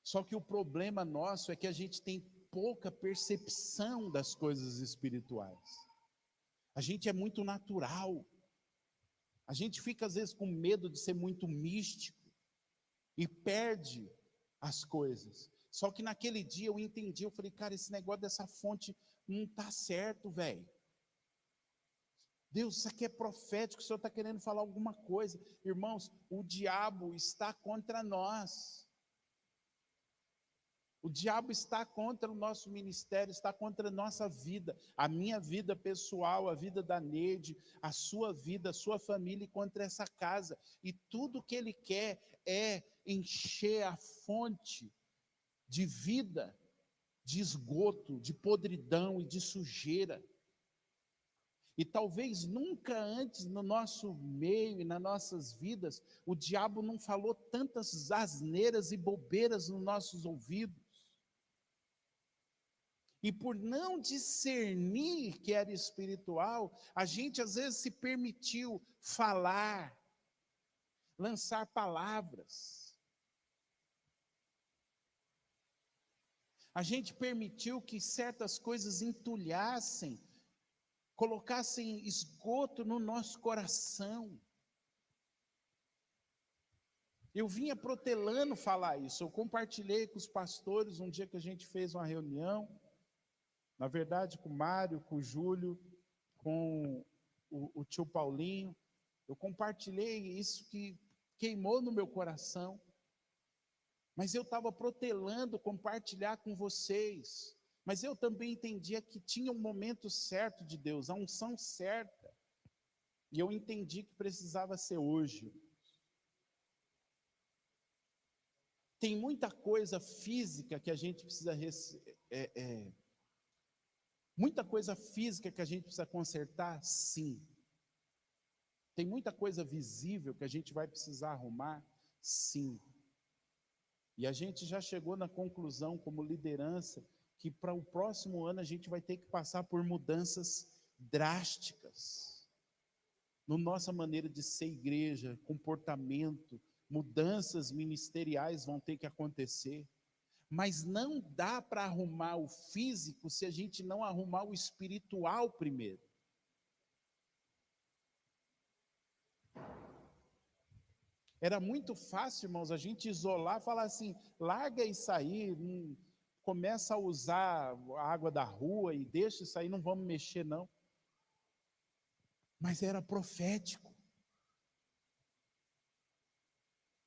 Speaker 1: Só que o problema nosso é que a gente tem pouca percepção das coisas espirituais. A gente é muito natural. A gente fica às vezes com medo de ser muito místico e perde as coisas. Só que naquele dia eu entendi, eu falei: cara, esse negócio dessa fonte não está certo, velho. Deus, isso aqui é profético, o Senhor está querendo falar alguma coisa. Irmãos, o diabo está contra nós. O diabo está contra o nosso ministério, está contra a nossa vida, a minha vida pessoal, a vida da Neide, a sua vida, a sua família, e contra essa casa. E tudo que ele quer é encher a fonte de vida, de esgoto, de podridão e de sujeira. E talvez nunca antes no nosso meio e nas nossas vidas, o diabo não falou tantas asneiras e bobeiras nos nossos ouvidos. E por não discernir que era espiritual, a gente às vezes se permitiu falar, lançar palavras. A gente permitiu que certas coisas entulhassem, colocassem esgoto no nosso coração. Eu vinha protelando falar isso. Eu compartilhei com os pastores um dia que a gente fez uma reunião, na verdade com o Mário, com o Júlio, com o tio Paulinho. Eu compartilhei isso que queimou no meu coração. Mas eu estava protelando compartilhar com vocês. Mas eu também entendia que tinha um momento certo de Deus, a unção certa. E eu entendi que precisava ser hoje. Tem muita coisa física que a gente precisa muita coisa física que a gente precisa consertar, sim. Tem muita coisa visível que a gente vai precisar arrumar, sim. E a gente já chegou na conclusão, como liderança, que para o próximo ano a gente vai ter que passar por mudanças drásticas na nossa maneira de ser igreja, comportamento, mudanças ministeriais vão ter que acontecer. Mas não dá para arrumar o físico se a gente não arrumar o espiritual primeiro. Era muito fácil, irmãos, a gente isolar, falar assim, larga isso aí, começa a usar a água da rua e deixa isso aí, não vamos mexer não. Mas era profético.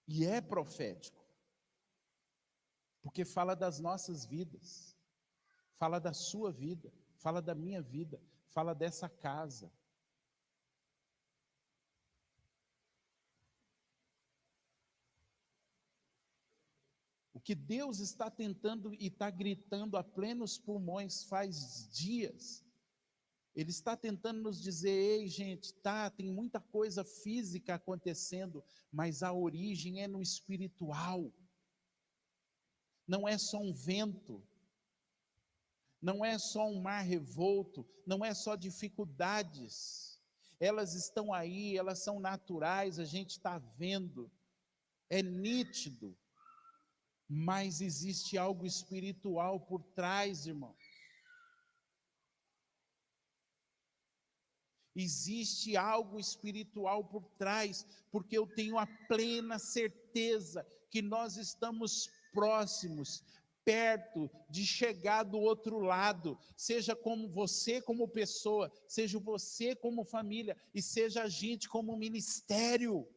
Speaker 1: E é profético. Porque fala das nossas vidas, fala da sua vida, fala da minha vida, fala dessa casa. O que Deus está tentando e está gritando a plenos pulmões faz dias. Ele está tentando nos dizer, ei gente, tem muita coisa física acontecendo, mas a origem é no espiritual. Não é só um vento, não é só um mar revolto, não é só dificuldades. Elas estão aí, elas são naturais, a gente está vendo, é nítido. Mas existe algo espiritual por trás, irmão. Existe algo espiritual por trás, porque eu tenho a plena certeza que nós estamos próximos, perto de chegar do outro lado, seja como você como pessoa, seja você como família, e seja a gente como ministério.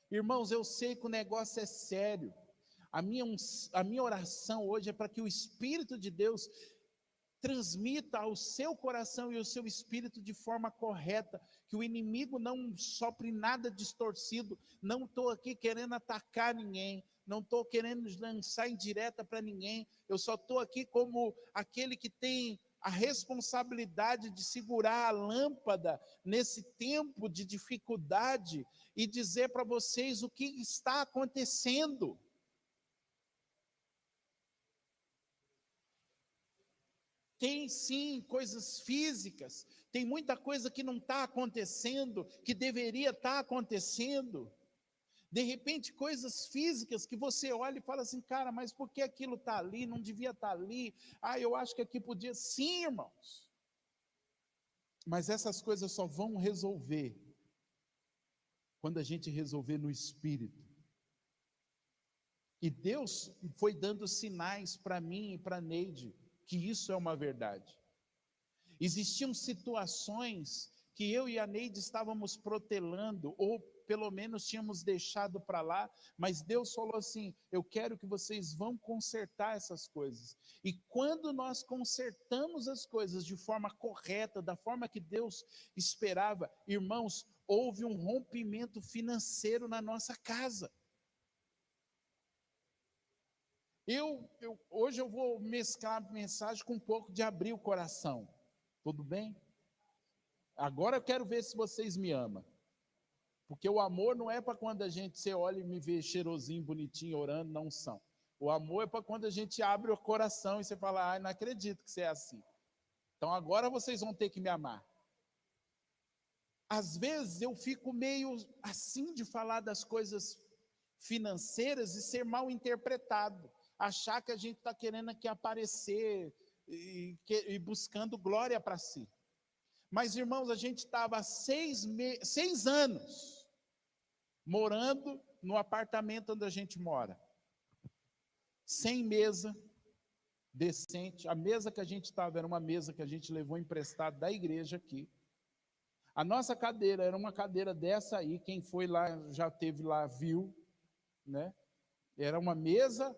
Speaker 1: Irmãos, eu sei que o negócio é sério. A minha oração hoje é para que o Espírito de Deus transmita ao seu coração e ao seu espírito de forma correta, que o inimigo não sopre nada distorcido. Não estou aqui querendo atacar ninguém, não estou querendo lançar indireta para ninguém, eu só estou aqui como aquele que tem a responsabilidade de segurar a lâmpada nesse tempo de dificuldade e dizer para vocês o que está acontecendo. Tem sim coisas físicas, tem muita coisa que não está acontecendo, que deveria estar acontecendo. De repente, coisas físicas que você olha e fala assim, cara, mas por que aquilo está ali, não devia estar ali? Eu acho que aqui podia. Sim, irmãos. Mas essas coisas só vão resolver quando a gente resolver no Espírito. E Deus foi dando sinais para mim e para Neide, que isso é uma verdade. Existiam situações que eu e a Neide estávamos protelando, ou pelo menos tínhamos deixado para lá, mas Deus falou assim, eu quero que vocês vão consertar essas coisas. E quando nós consertamos as coisas de forma correta, da forma que Deus esperava, irmãos, houve um rompimento financeiro na nossa casa. Hoje eu vou mesclar a mensagem com um pouco de abrir o coração. Tudo bem? Agora eu quero ver se vocês me amam. Porque o amor não é para quando a gente se olha e me vê cheirosinho, bonitinho, orando, não são. O amor é para quando a gente abre o coração e você fala, não acredito que você é assim. Então agora vocês vão ter que me amar. Às vezes eu fico meio assim de falar das coisas financeiras e ser mal interpretado, achar que a gente está querendo aqui aparecer e buscando glória para si. Mas, irmãos, a gente estava 6 anos morando no apartamento onde a gente mora, sem mesa decente. A mesa que a gente estava era uma mesa que a gente levou emprestado da igreja aqui. A nossa cadeira era uma cadeira dessa aí, quem foi lá, já teve lá, viu, né? Era uma mesa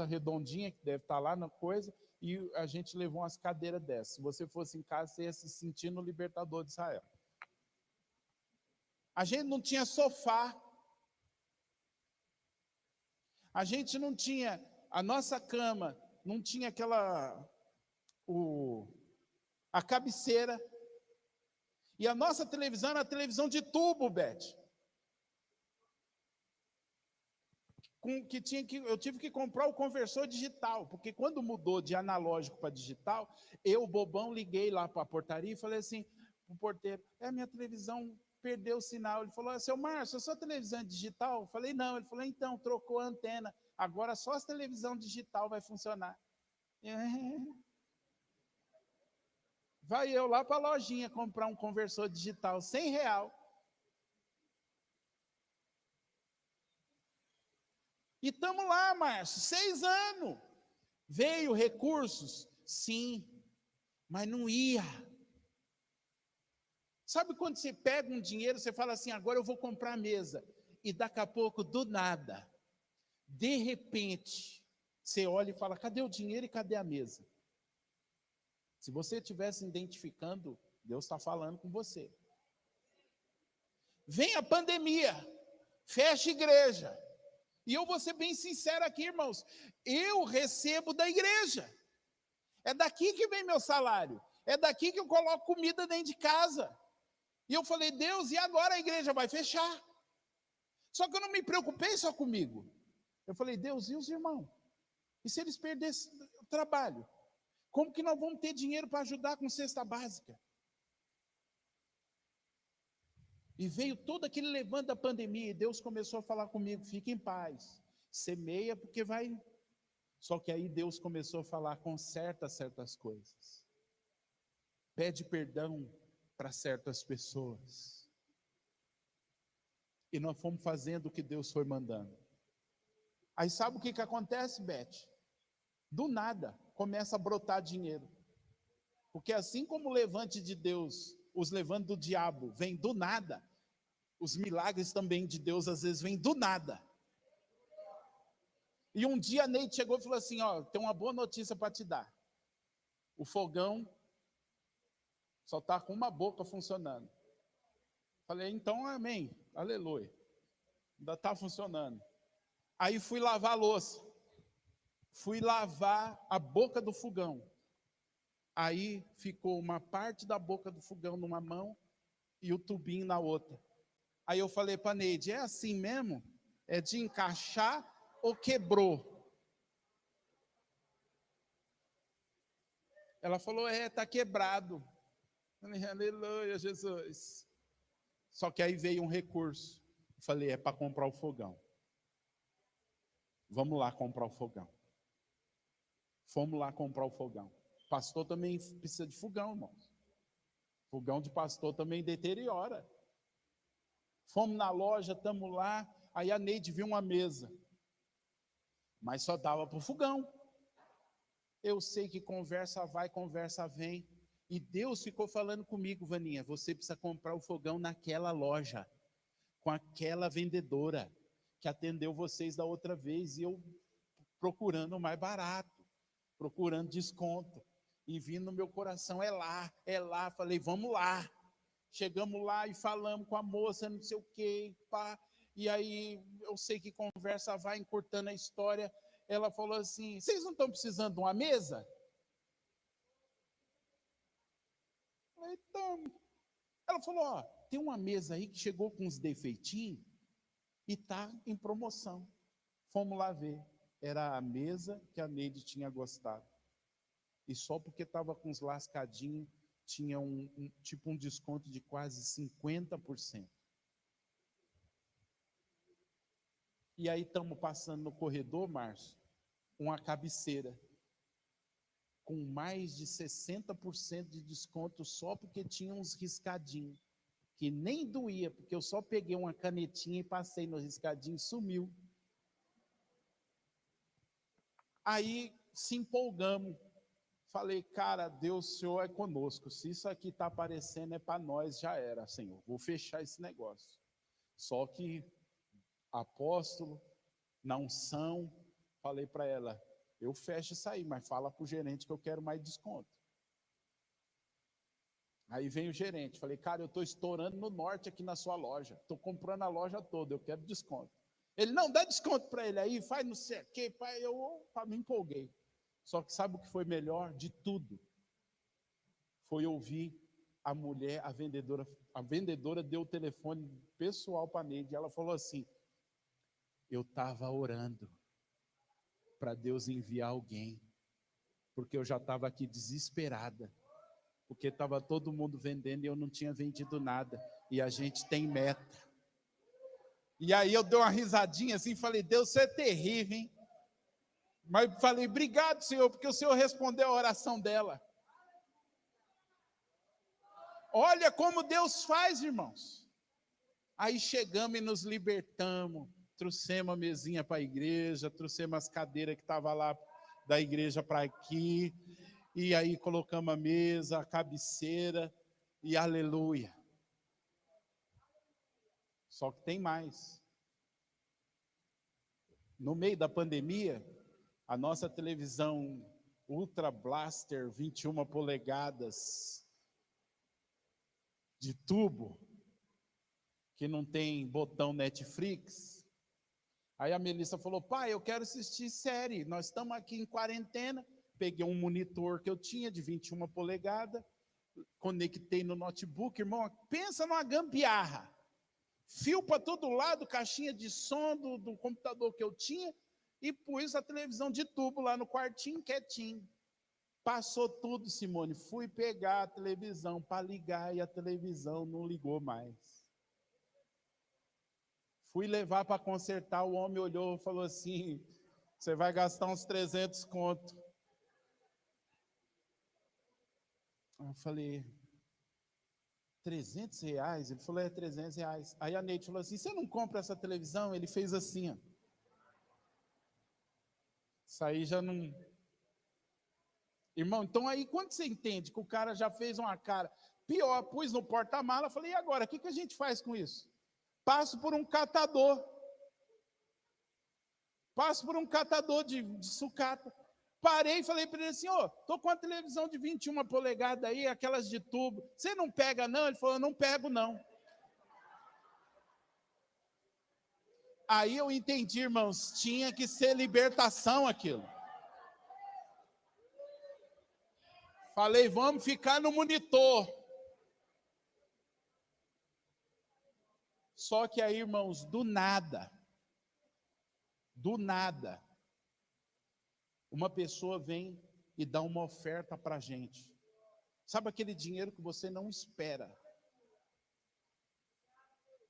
Speaker 1: redondinha, que deve estar lá na coisa, e a gente levou umas cadeiras dessas. Se você fosse em casa, você ia se sentir no libertador de Israel. A gente não tinha sofá. A gente não tinha, a nossa cama não tinha a cabeceira. E a nossa televisão era a televisão de tubo, Beth. Eu tive que comprar o conversor digital, porque quando mudou de analógico para digital, eu, bobão, liguei lá para a portaria e falei assim, para o porteiro, minha televisão perdeu o sinal. Ele falou, seu Márcio, a sua televisão é digital? Eu falei, não. Ele falou, então, trocou a antena, agora só a televisão digital vai funcionar. Vai eu lá para a lojinha comprar um conversor digital, R$100. E estamos lá, Márcio, 6 anos. Veio recursos? Sim, mas não ia. Sabe quando você pega um dinheiro, você fala assim, agora eu vou comprar a mesa. E daqui a pouco, do nada, de repente, você olha e fala, cadê o dinheiro e cadê a mesa? Se você estivesse identificando, Deus está falando com você. Vem a pandemia, fecha a igreja. E eu vou ser bem sincero aqui, irmãos, eu recebo da igreja. É daqui que vem meu salário. É daqui que eu coloco comida dentro de casa. E eu falei, Deus, e agora a igreja vai fechar? Só que eu não me preocupei só comigo. Eu falei, Deus, e os irmãos? E se eles perdessem o trabalho? Como que nós vamos ter dinheiro para ajudar com cesta básica? E veio todo aquele levante da pandemia, e Deus começou a falar comigo, fique em paz, semeia porque vai... Só que aí Deus começou a falar, conserta certas coisas. Pede perdão para certas pessoas. E nós fomos fazendo o que Deus foi mandando. Aí sabe o que acontece, Beth? Do nada, começa a brotar dinheiro. Porque assim como o levante de Deus, os levantes do diabo vêm do nada, os milagres também de Deus às vezes vêm do nada. E um dia a Neide chegou e falou assim, tem uma boa notícia para te dar. O fogão só está com uma boca funcionando. Falei, então amém, aleluia. Ainda está funcionando. Aí fui lavar a louça. Fui lavar a boca do fogão. Aí ficou uma parte da boca do fogão numa mão e o tubinho na outra. Aí eu falei para a Neide, é assim mesmo? É de encaixar ou quebrou? Ela falou, está quebrado. Eu falei, aleluia, Jesus. Só que aí veio um recurso. Eu falei, é para comprar o fogão. Vamos lá comprar o fogão. Fomos lá comprar o fogão. Pastor também precisa de fogão, irmãos. Fogão de pastor também deteriora. Fomos na loja, estamos lá, aí a Neide viu uma mesa. Mas só dava para o fogão. Eu sei que conversa vai, conversa vem. E Deus ficou falando comigo, Vaninha, você precisa comprar o fogão naquela loja, com aquela vendedora que atendeu vocês da outra vez. E eu procurando mais barato, procurando desconto. E vindo no meu coração, é lá. Falei, vamos lá. Chegamos lá e falamos com a moça, não sei o quê, pá. E aí, eu sei que conversa vai, encurtando a história. Ela falou assim, vocês não estão precisando de uma mesa? Eu falei, então. Ela falou, tem uma mesa aí que chegou com uns defeitinhos e está em promoção. Fomos lá ver. Era a mesa que a Neide tinha gostado. E só porque estava com uns lascadinhos, tinha tipo um desconto de quase 50%. E aí estamos passando no corredor, Márcio, uma cabeceira com mais de 60% de desconto só porque tinha uns riscadinhos, que nem doía, porque eu só peguei uma canetinha e passei no riscadinho, sumiu. Aí se empolgamos. Falei, cara, Deus, o Senhor é conosco. Se isso aqui está aparecendo é para nós, já era, Senhor. Vou fechar esse negócio. Só que, apóstolo, na unção, falei para ela, eu fecho isso aí, mas fala para o gerente que eu quero mais desconto. Aí vem o gerente, falei, cara, eu estou estourando no norte aqui na sua loja. Estou comprando a loja toda, eu quero desconto. Ele, não, dá desconto para ele aí, faz não sei o quê. Eu me empolguei. Só que sabe o que foi melhor de tudo? Foi ouvir a mulher, a vendedora deu o telefone pessoal para a Neide, e ela falou assim, eu estava orando para Deus enviar alguém, porque eu já estava aqui desesperada, porque estava todo mundo vendendo e eu não tinha vendido nada, e a gente tem meta. E aí eu dei uma risadinha assim, falei, Deus, você é terrível, hein? Mas falei, obrigado, Senhor, porque o Senhor respondeu a oração dela. Olha como Deus faz, irmãos. Aí chegamos e nos libertamos, trouxemos a mesinha para a igreja, trouxemos as cadeiras que estavam lá da igreja para aqui, e aí colocamos a mesa, a cabeceira, e aleluia. Só que tem mais. No meio da pandemia, a nossa televisão Ultra Blaster 21 polegadas de tubo, que não tem botão Netflix. Aí a Melissa falou, pai, eu quero assistir série, nós estamos aqui em quarentena. Peguei um monitor que eu tinha de 21 polegadas, conectei no notebook, irmão, pensa numa gambiarra. Fio para todo lado, caixinha de som do computador que eu tinha, e pus a televisão de tubo lá no quartinho, quietinho. Passou tudo, Simone, fui pegar a televisão para ligar e a televisão não ligou mais. Fui levar para consertar, o homem olhou e falou assim, você vai gastar uns 300 conto. Eu falei, 300 reais? Ele falou, 300 reais. Aí a Neide falou assim, você não compra essa televisão? Ele fez assim, ó. Isso aí já não... Irmão, então aí quando você entende que o cara já fez uma cara, pior, pus no porta-mala, falei, e agora, o que a gente faz com isso? Passo por um catador. Passo por um catador de sucata. Parei e falei para ele assim, estou com a televisão de 21 polegadas aí, aquelas de tubo. Você não pega não? Ele falou, eu não pego não. Aí eu entendi, irmãos, tinha que ser libertação aquilo. Falei, vamos ficar no monitor. Só que aí, irmãos, do nada, uma pessoa vem e dá uma oferta para a gente. Sabe aquele dinheiro que você não espera?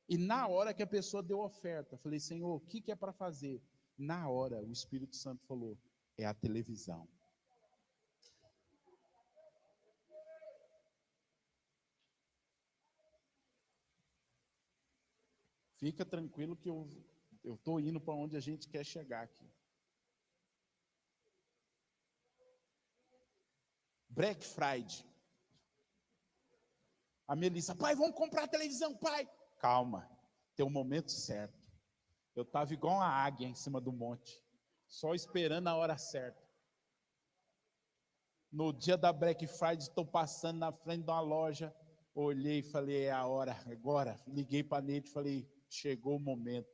Speaker 1: E na hora que a pessoa deu a oferta, eu falei, Senhor, o que é para fazer? Na hora, o Espírito Santo falou, é a televisão. Fica tranquilo que eu estou indo para onde a gente quer chegar aqui. Black Friday. A Melissa, pai, vamos comprar a televisão, pai. Calma, tem um momento certo. Eu estava igual uma águia em cima do monte, só esperando a hora certa. No dia da Black Friday, estou passando na frente de uma loja, olhei e falei, é a hora, agora. Liguei para a Neide e falei, chegou o momento.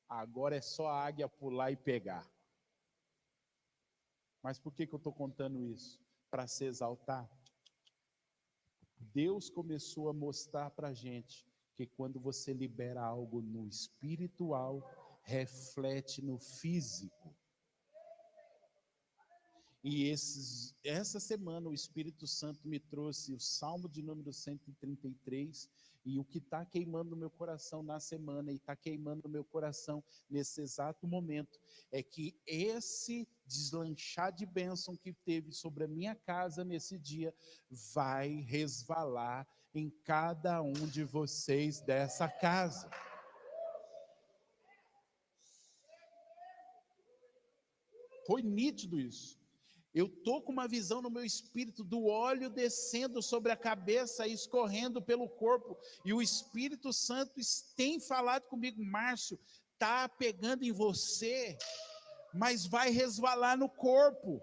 Speaker 1: Agora é só a águia pular e pegar. Mas por que eu estou contando isso? Para se exaltar. Deus começou a mostrar para a gente que quando você libera algo no espiritual, reflete no físico. E essa semana o Espírito Santo me trouxe o Salmo de número 133 E o que está queimando no meu coração na semana e está queimando no meu coração nesse exato momento é que esse deslanchar de bênção que teve sobre a minha casa nesse dia vai resvalar em cada um de vocês dessa casa. Foi nítido isso. Eu estou com uma visão no meu espírito do óleo descendo sobre a cabeça e escorrendo pelo corpo. E o Espírito Santo tem falado comigo, Márcio, está pegando em você, mas vai resvalar no corpo.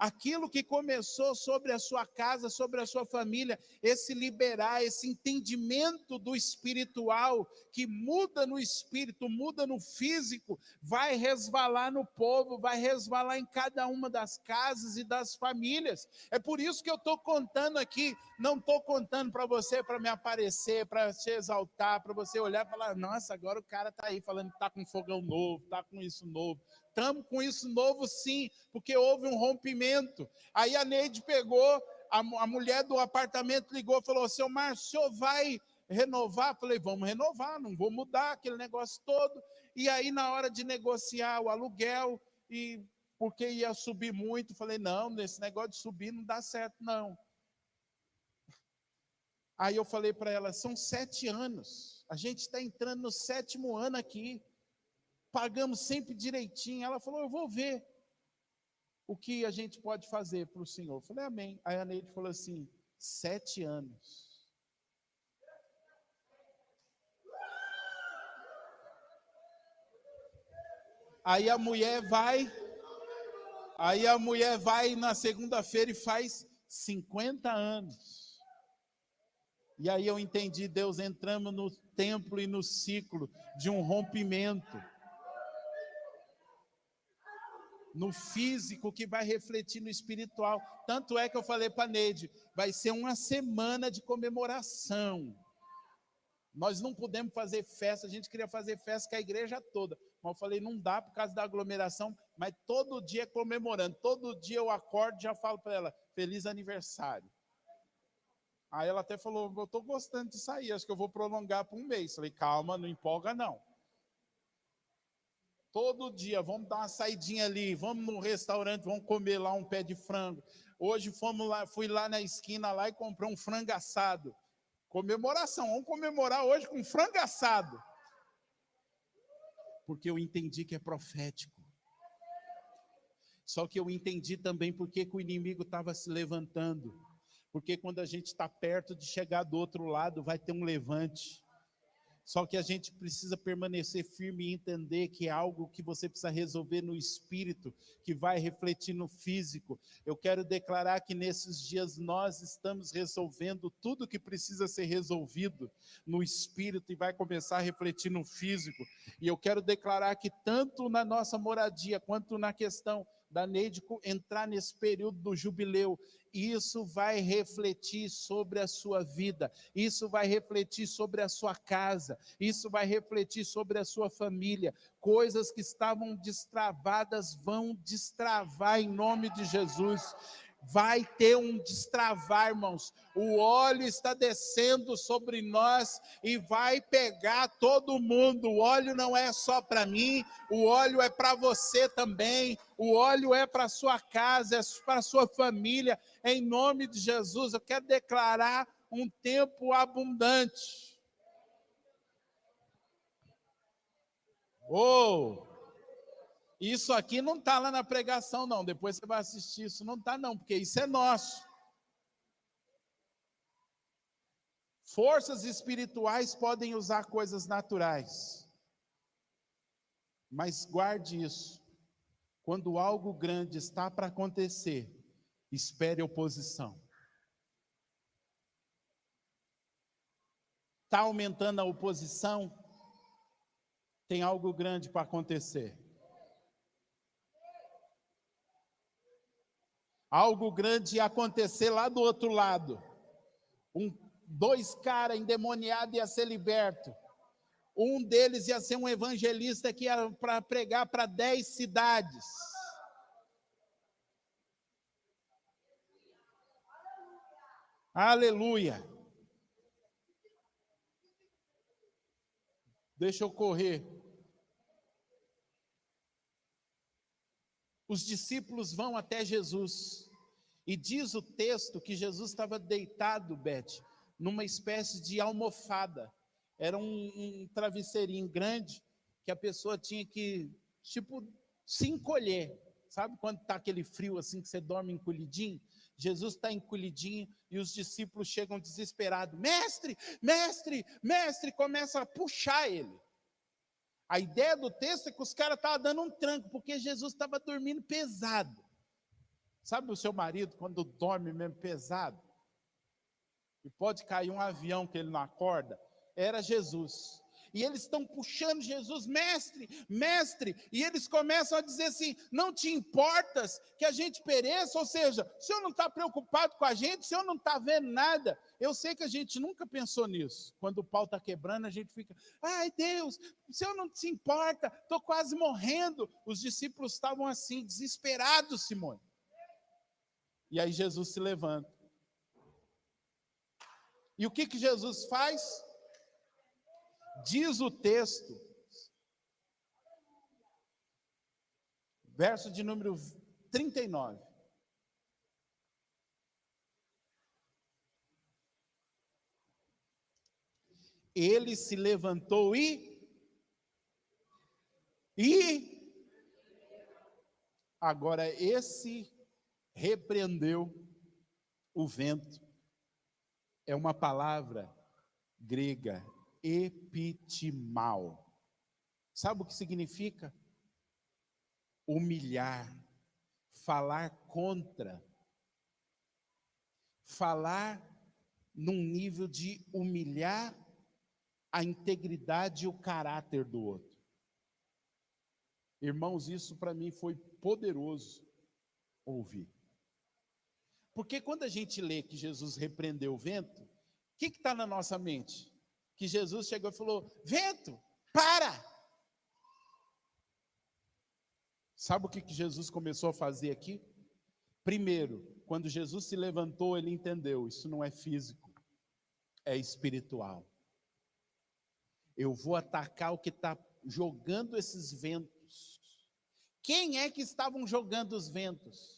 Speaker 1: Aquilo que começou sobre a sua casa, sobre a sua família, esse liberar, esse entendimento do espiritual, que muda no espírito, muda no físico, vai resvalar no povo, vai resvalar em cada uma das casas e das famílias. É por isso que eu estou contando aqui, não estou contando para você, para me aparecer, para te exaltar, para você olhar e falar, nossa, agora o cara está aí falando que está com fogão novo, está com isso novo. Estamos com isso novo sim, porque houve um rompimento. Aí a Neide pegou, a mulher do apartamento ligou, falou, seu Márcio, o senhor vai renovar? Falei, vamos renovar, não vou mudar aquele negócio todo. E aí na hora de negociar o aluguel, e porque ia subir muito, falei, não, nesse negócio de subir não dá certo não. Aí eu falei para ela, são 7 anos, a gente está entrando no 7º ano aqui, pagamos sempre direitinho. Ela falou, eu vou ver o que a gente pode fazer para o senhor. Eu falei, amém. Aí a Neide falou assim, 7 anos. Aí a mulher vai na segunda-feira e faz 50 anos. E aí eu entendi, Deus, entramos no templo e no ciclo de um rompimento. No físico que vai refletir no espiritual. Tanto é que eu falei para a Neide, vai ser uma semana de comemoração. Nós não podemos fazer festa, a gente queria fazer festa com a igreja toda. Mas eu falei, não dá por causa da aglomeração, mas todo dia comemorando. Todo dia eu acordo e já falo para ela, feliz aniversário. Aí ela até falou, eu estou gostando de sair, acho que eu vou prolongar por um mês. Falei, calma, não empolga não. Todo dia, vamos dar uma saidinha ali, vamos no restaurante, vamos comer lá um pé de frango. Hoje fui lá na esquina lá e comprei um frango assado. Comemoração, vamos comemorar hoje com frango assado. Porque eu entendi que é profético. Só que eu entendi também porque que o inimigo estava se levantando. Porque quando a gente está perto de chegar do outro lado, vai ter um levante. Só que a gente precisa permanecer firme e entender que é algo que você precisa resolver no espírito, que vai refletir no físico. Eu quero declarar que nesses dias nós estamos resolvendo tudo que precisa ser resolvido no espírito e vai começar a refletir no físico. E eu quero declarar que tanto na nossa moradia, quanto na questão da Neide entrar nesse período do jubileu, isso vai refletir sobre a sua vida, isso vai refletir sobre a sua casa, isso vai refletir sobre a sua família. Coisas que estavam destravadas vão destravar em nome de Jesus. Vai ter um destravar, irmãos. O óleo está descendo sobre nós e vai pegar todo mundo. O óleo não é só para mim, o óleo é para você também. O óleo é para a sua casa, é para a sua família. Em nome de Jesus, eu quero declarar um tempo abundante. Isso aqui não está lá na pregação, não. Depois você vai assistir, isso não está, não, porque isso é nosso. Forças espirituais podem usar coisas naturais. Mas guarde isso. Quando algo grande está para acontecer, espere oposição. Está aumentando a oposição? Tem algo grande para acontecer. Algo grande ia acontecer lá do outro lado. 2 caras endemoniados iam ser libertos. Um deles ia ser um evangelista que ia para pregar para 10 cidades. Aleluia. Deixa eu correr. Os discípulos vão até Jesus. E diz o texto que Jesus estava deitado, Beth, numa espécie de almofada. Era um travesseirinho grande que a pessoa tinha que, tipo, se encolher. Sabe quando está aquele frio assim que você dorme encolhidinho? Jesus está encolhidinho e os discípulos chegam desesperados. Mestre, mestre, mestre, começa a puxar ele. A ideia do texto é que os caras estavam dando um tranco, porque Jesus estava dormindo pesado. Sabe o seu marido quando dorme mesmo pesado? E pode cair um avião que ele não acorda? Era Jesus. E eles estão puxando Jesus, mestre, mestre, e eles começam a dizer assim: não te importas que a gente pereça? Ou seja, o senhor não está preocupado com a gente, o senhor não está vendo nada. Eu sei que a gente nunca pensou nisso. Quando o pau está quebrando, a gente fica: ai Deus, o senhor não se importa, estou quase morrendo. Os discípulos estavam assim, desesperados, Simone. E aí Jesus se levanta. E o que Jesus faz? Diz o texto, verso de número 39. Ele se levantou e agora esse repreendeu o vento. É uma palavra grega, epitimao. Sabe o que significa? Humilhar, falar contra, falar num nível de humilhar a integridade e o caráter do outro. Irmãos, isso para mim foi poderoso ouvir. Porque quando a gente lê que Jesus repreendeu o vento, o que está na nossa mente? Que Jesus chegou e falou: vento, para! Sabe o que Jesus começou a fazer aqui? Primeiro, quando Jesus se levantou, ele entendeu: isso não é físico, é espiritual. Eu vou atacar o que está jogando esses ventos. Quem é que estavam jogando os ventos?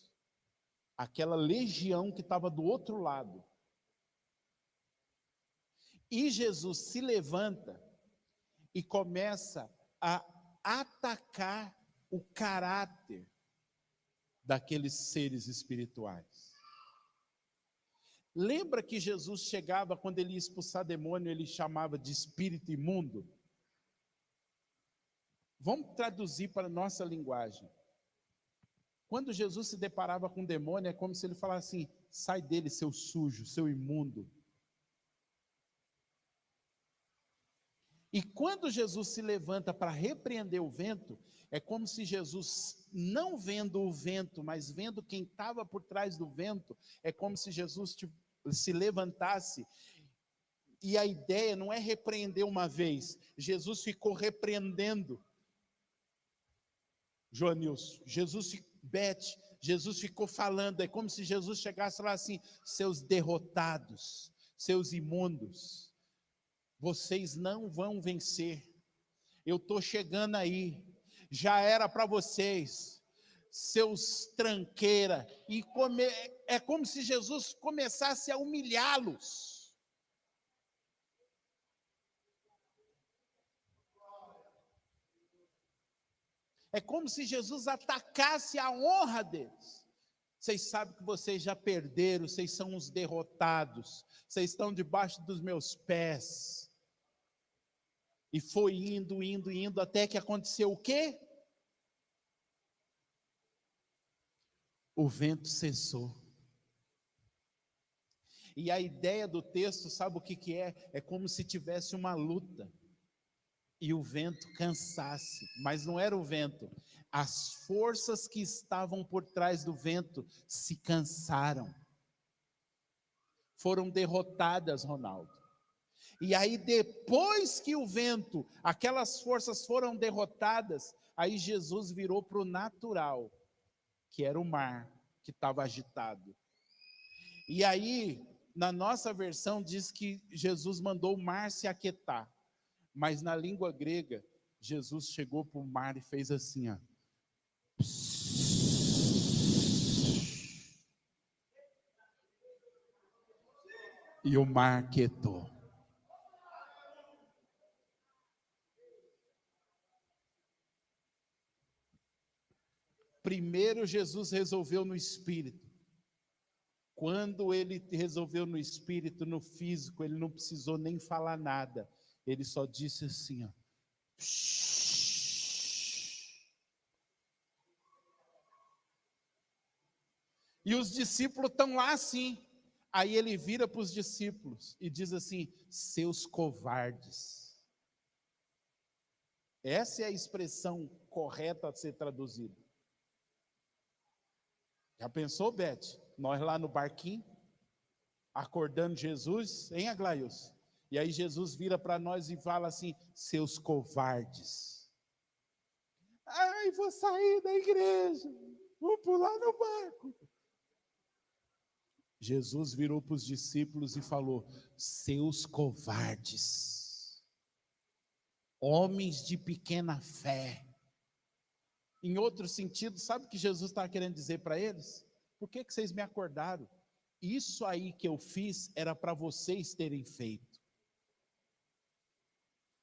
Speaker 1: Aquela legião que estava do outro lado. E Jesus se levanta e começa a atacar o caráter daqueles seres espirituais. Lembra que Jesus chegava, quando ele ia expulsar demônio, ele chamava de espírito imundo? Vamos traduzir para a nossa linguagem. Quando Jesus se deparava com um demônio, é como se ele falasse assim: sai dele, seu sujo, seu imundo. E quando Jesus se levanta para repreender o vento, é como se Jesus, não vendo o vento, mas vendo quem estava por trás do vento, é como se Jesus se levantasse. E a ideia não é repreender uma vez, Jesus ficou repreendendo. Joanilson, Beth, Jesus ficou falando, é como se Jesus chegasse lá assim: seus derrotados, seus imundos, vocês não vão vencer, eu estou chegando aí, já era para vocês, seus tranqueira, é como se Jesus começasse a humilhá-los. É como se Jesus atacasse a honra deles. Vocês sabem que vocês já perderam, vocês são uns derrotados, vocês estão debaixo dos meus pés. E foi indo, indo, indo, até que aconteceu o quê? O vento cessou. E a ideia do texto, sabe o que é? É como se tivesse uma luta. E o vento cansasse, mas não era o vento. As forças que estavam por trás do vento se cansaram. Foram derrotadas, Ronaldo. E aí depois que o vento, aquelas forças foram derrotadas, aí Jesus virou para o natural, que era o mar, que estava agitado. E aí, na nossa versão, diz que Jesus mandou o mar se aquietar. Mas na língua grega, Jesus chegou para o mar e fez assim, ó. E o mar quietou. Primeiro Jesus resolveu no espírito. Quando ele resolveu no espírito, no físico, ele não precisou nem falar nada. Ele só disse assim, ó. E os discípulos estão lá assim. Aí ele vira para os discípulos e diz assim: seus covardes. Essa é a expressão correta a ser traduzida. Já pensou, Beth? Nós lá no barquinho, acordando Jesus, hein, Aglaios? E aí Jesus vira para nós e fala assim: seus covardes. Ai, vou sair da igreja, vou pular no barco. Jesus virou para os discípulos e falou: seus covardes, homens de pequena fé. Em outro sentido, sabe o que Jesus está querendo dizer para eles? Por que vocês me acordaram? Isso aí que eu fiz era para vocês terem feito.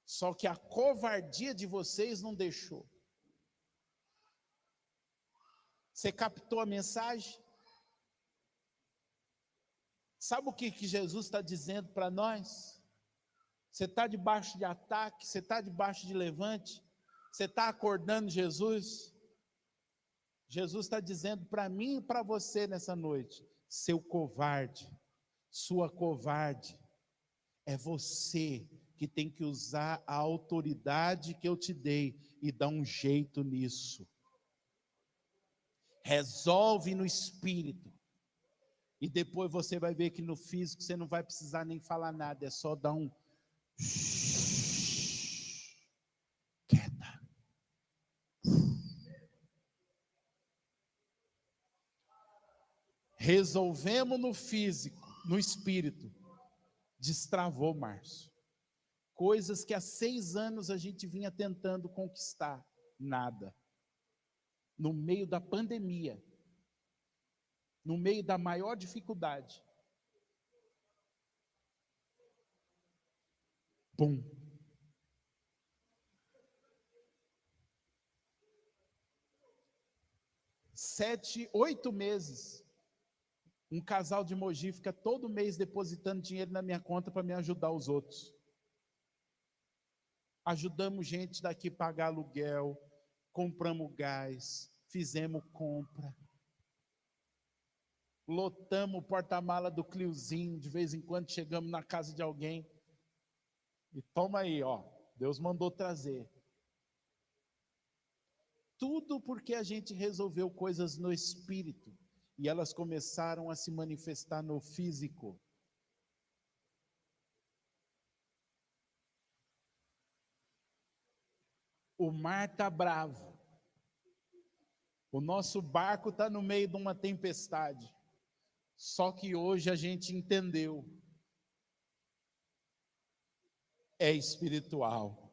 Speaker 1: Só que a covardia de vocês não deixou. Você captou a mensagem? Sabe o que Jesus está dizendo para nós? Você está debaixo de ataque, você está debaixo de levante, você está acordando Jesus. Jesus está dizendo para mim e para você nessa noite: seu covarde, sua covarde, é você que tem que usar a autoridade que eu te dei e dar um jeito nisso. Resolve no espírito. E depois você vai ver que no físico você não vai precisar nem falar nada, é só dar um quieta. Resolvemos no físico, no espírito. Destravou Márcio. Coisas que há 6 anos a gente vinha tentando conquistar, nada. No meio da pandemia, no meio da maior dificuldade. Pum. Sete, 8 meses. Um casal de Mogi fica todo mês depositando dinheiro na minha conta para me ajudar os outros. Ajudamos gente daqui a pagar aluguel, compramos gás, fizemos compra. Lotamos o porta-mala do Cliozinho, de vez em quando chegamos na casa de alguém. E toma aí, ó, Deus mandou trazer. Tudo porque a gente resolveu coisas no espírito. E elas começaram a se manifestar no físico. O mar está bravo. O nosso barco está no meio de uma tempestade. Só que hoje a gente entendeu. É espiritual.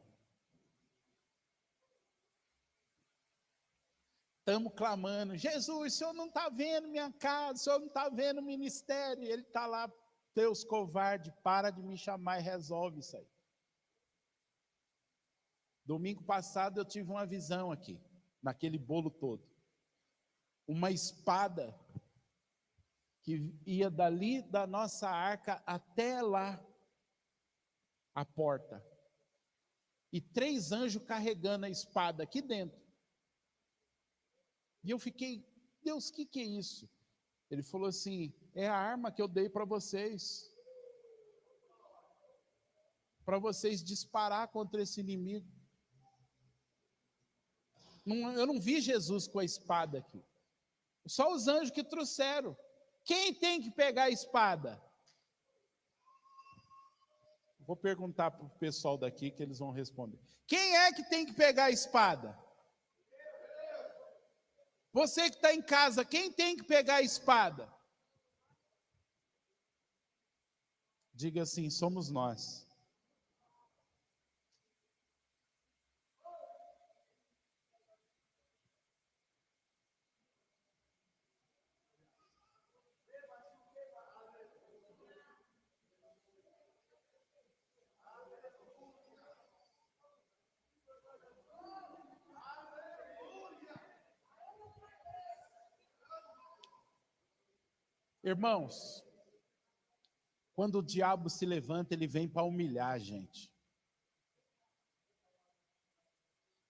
Speaker 1: Estamos clamando: Jesus, o Senhor não está vendo minha casa, o Senhor não está vendo o ministério. Ele está lá: teus covardes, para de me chamar e resolve isso aí. Domingo passado eu tive uma visão aqui, naquele bolo todo. Uma espada que ia dali da nossa arca até lá, a porta. E 3 anjos carregando a espada aqui dentro. E eu fiquei: Deus, o que é isso? Ele falou assim: é a arma que eu dei para vocês disparar contra esse inimigo. Eu não vi Jesus com a espada aqui. Só os anjos que trouxeram. Quem tem que pegar a espada? Vou perguntar para o pessoal daqui que eles vão responder. Quem é que tem que pegar a espada? Você que está em casa, quem tem que pegar a espada? Diga assim: somos nós. Irmãos, quando o diabo se levanta, ele vem para humilhar a gente.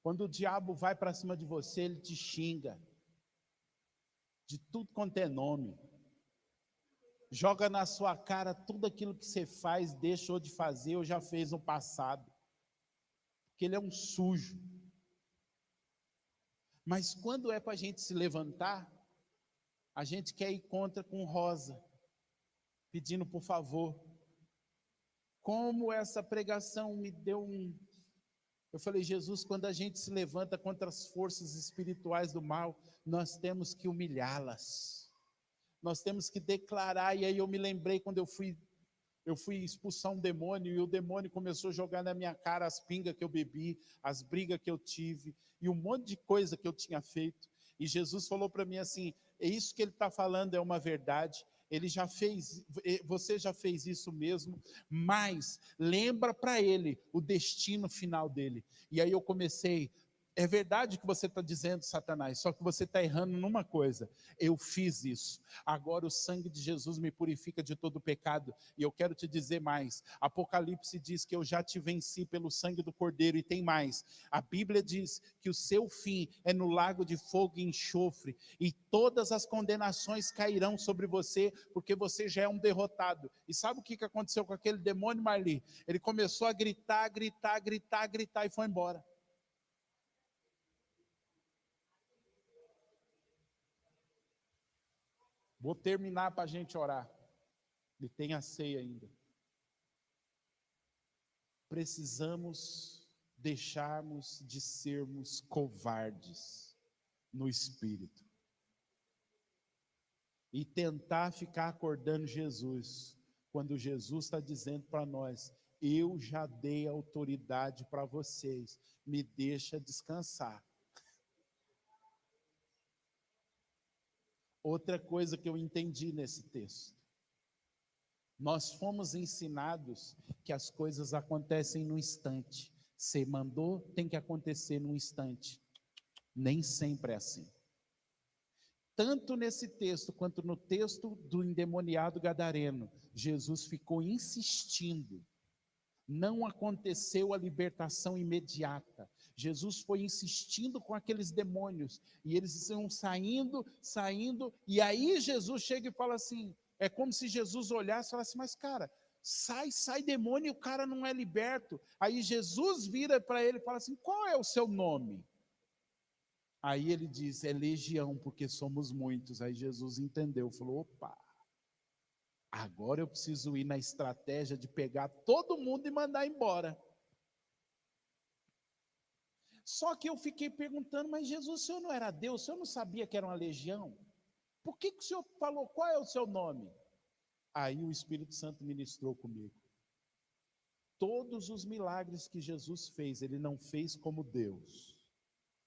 Speaker 1: Quando o diabo vai para cima de você, ele te xinga de tudo quanto é nome. Joga na sua cara tudo aquilo que você faz, deixou de fazer ou já fez no passado. Porque ele é um sujo. Mas quando é para a gente se levantar, a gente quer ir contra com rosa, pedindo por favor. Como essa pregação me deu um... Eu falei, Jesus, quando a gente se levanta contra as forças espirituais do mal, nós temos que humilhá-las. Nós temos que declarar. E aí eu me lembrei quando eu fui expulsar um demônio, e o demônio começou a jogar na minha cara as pingas que eu bebi, as brigas que eu tive, e um monte de coisa que eu tinha feito. E Jesus falou para mim assim, é isso que ele está falando, é uma verdade. Ele já fez, você já fez isso mesmo, mas lembra para ele o destino final dele. E aí eu comecei, é verdade o que você está dizendo, Satanás, só que você está errando numa coisa, eu fiz isso, agora o sangue de Jesus me purifica de todo pecado, e eu quero te dizer mais, Apocalipse diz que eu já te venci pelo sangue do Cordeiro, e tem mais, a Bíblia diz que o seu fim é no lago de fogo e enxofre, e todas as condenações cairão sobre você, porque você já é um derrotado. E sabe o que aconteceu com aquele demônio, Marli? Ele começou a gritar, e foi embora. Vou terminar para a gente orar. E tem a ceia ainda. Precisamos deixarmos de sermos covardes no espírito. E tentar ficar acordando Jesus, quando Jesus está dizendo para nós, eu já dei autoridade para vocês, me deixa descansar. Outra coisa que eu entendi nesse texto, nós fomos ensinados que as coisas acontecem no instante. Você mandou, tem que acontecer no instante. Nem sempre é assim. Tanto nesse texto, quanto no texto do endemoniado gadareno, Jesus ficou insistindo. Não aconteceu a libertação imediata. Jesus foi insistindo com aqueles demônios, e eles iam saindo, e aí Jesus chega e fala assim, é como se Jesus olhasse e falasse, mas cara, sai demônio e o cara não é liberto. Aí Jesus vira para ele e fala assim, qual é o seu nome? Aí ele diz, é legião, porque somos muitos. Aí Jesus entendeu, falou, opa, agora eu preciso ir na estratégia de pegar todo mundo e mandar embora. Só que eu fiquei perguntando, mas Jesus, o senhor não era Deus? O senhor não sabia que era uma legião? Por que o senhor falou, qual é o seu nome? Aí o Espírito Santo ministrou comigo. Todos os milagres que Jesus fez, ele não fez como Deus.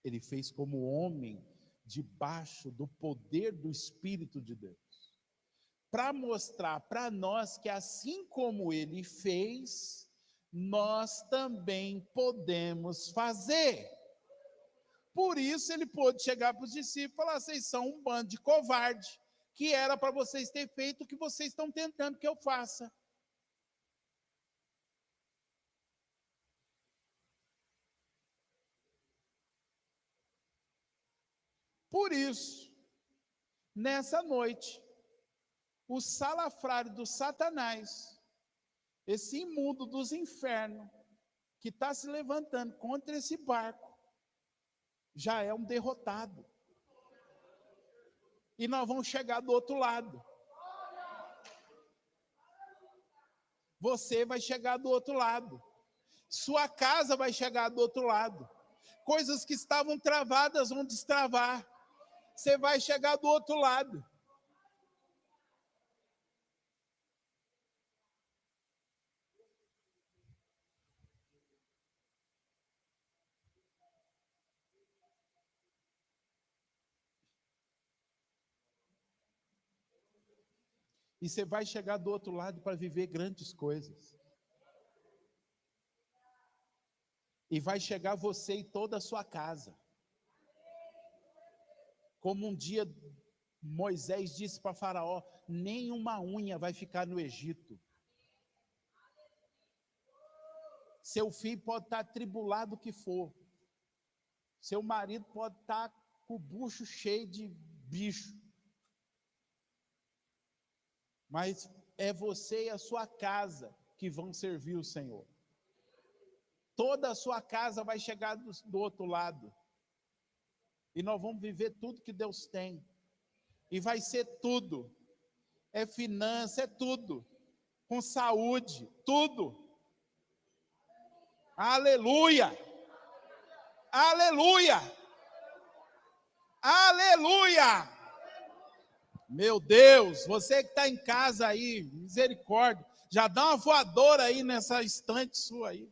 Speaker 1: Ele fez como homem, debaixo do poder do Espírito de Deus. Para mostrar para nós que assim como ele fez, nós também podemos fazer. Por isso ele pôde chegar para os discípulos e falar, vocês são um bando de covarde, que era para vocês ter feito o que vocês estão tentando que eu faça. Por isso, nessa noite, o salafrário do Satanás, esse imundo dos infernos, que está se levantando contra esse barco, já é um derrotado. E nós vamos chegar do outro lado. Você vai chegar do outro lado. Sua casa vai chegar do outro lado. Coisas que estavam travadas vão destravar. Você vai chegar do outro lado. E você vai chegar do outro lado para viver grandes coisas. E vai chegar você e toda a sua casa. Como um dia Moisés disse para Faraó: nenhuma unha vai ficar no Egito. Seu filho pode estar atribulado o que for. Seu marido pode estar com o bucho cheio de bicho. Mas é você e a sua casa que vão servir o Senhor. Toda a sua casa vai chegar do outro lado. E nós vamos viver tudo que Deus tem. E vai ser tudo. É finança, é tudo. Com saúde, tudo. Aleluia! Aleluia! Aleluia! Meu Deus, você que está em casa aí, misericórdia, já dá uma voadora aí nessa estante sua aí.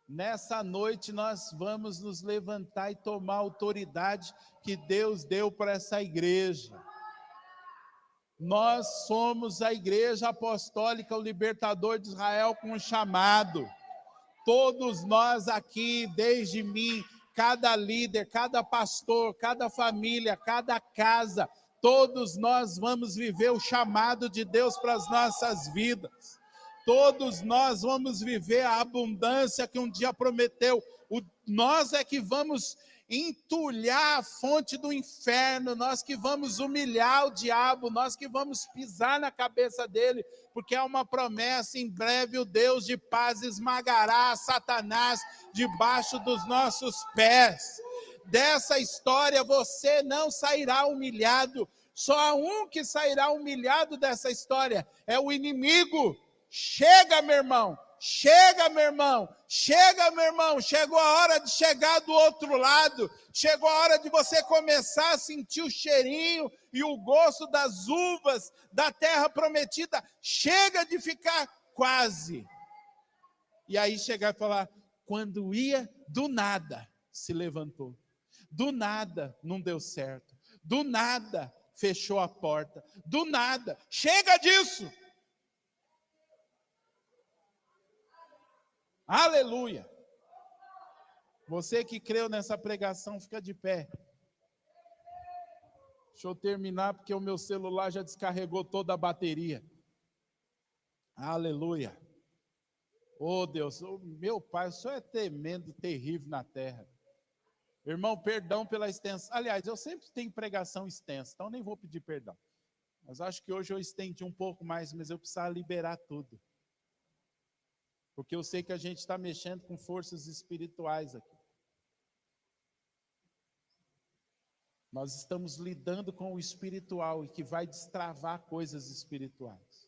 Speaker 1: Nessa noite nós vamos nos levantar e tomar a autoridade que Deus deu para essa igreja. Nós somos a Igreja Apostólica, o Libertador de Israel, com um chamado. Todos nós aqui, desde mim, cada líder, cada pastor, cada família, cada casa, todos nós vamos viver o chamado de Deus para as nossas vidas. Todos nós vamos viver a abundância que um dia prometeu. Nós é que vamos entulhar a fonte do inferno, nós que vamos humilhar o diabo, nós que vamos pisar na cabeça dele, porque é uma promessa: em breve o Deus de paz esmagará Satanás debaixo dos nossos pés. Dessa história você não sairá humilhado, só há um que sairá humilhado dessa história, é o inimigo. Chega, meu irmão, chega, meu irmão, chega, meu irmão, chegou a hora de chegar do outro lado, chegou a hora de você começar a sentir o cheirinho e o gosto das uvas da terra prometida. Chega de ficar quase. E aí chegar e falar: quando ia, do nada se levantou, do nada não deu certo, do nada fechou a porta, do nada. Chega disso. Aleluia! Você que creu nessa pregação, fica de pé. Deixa eu terminar, porque o meu celular já descarregou toda a bateria. Aleluia! Oh Deus, oh, meu Pai, o Senhor é tremendo, terrível na terra. Irmão, perdão pela extensão. Aliás, eu sempre tenho pregação extensa, então nem vou pedir perdão. Mas acho que hoje eu estendi um pouco mais, mas eu precisava liberar tudo. Porque eu sei que a gente está mexendo com forças espirituais aqui. Nós estamos lidando com o espiritual e que vai destravar coisas espirituais.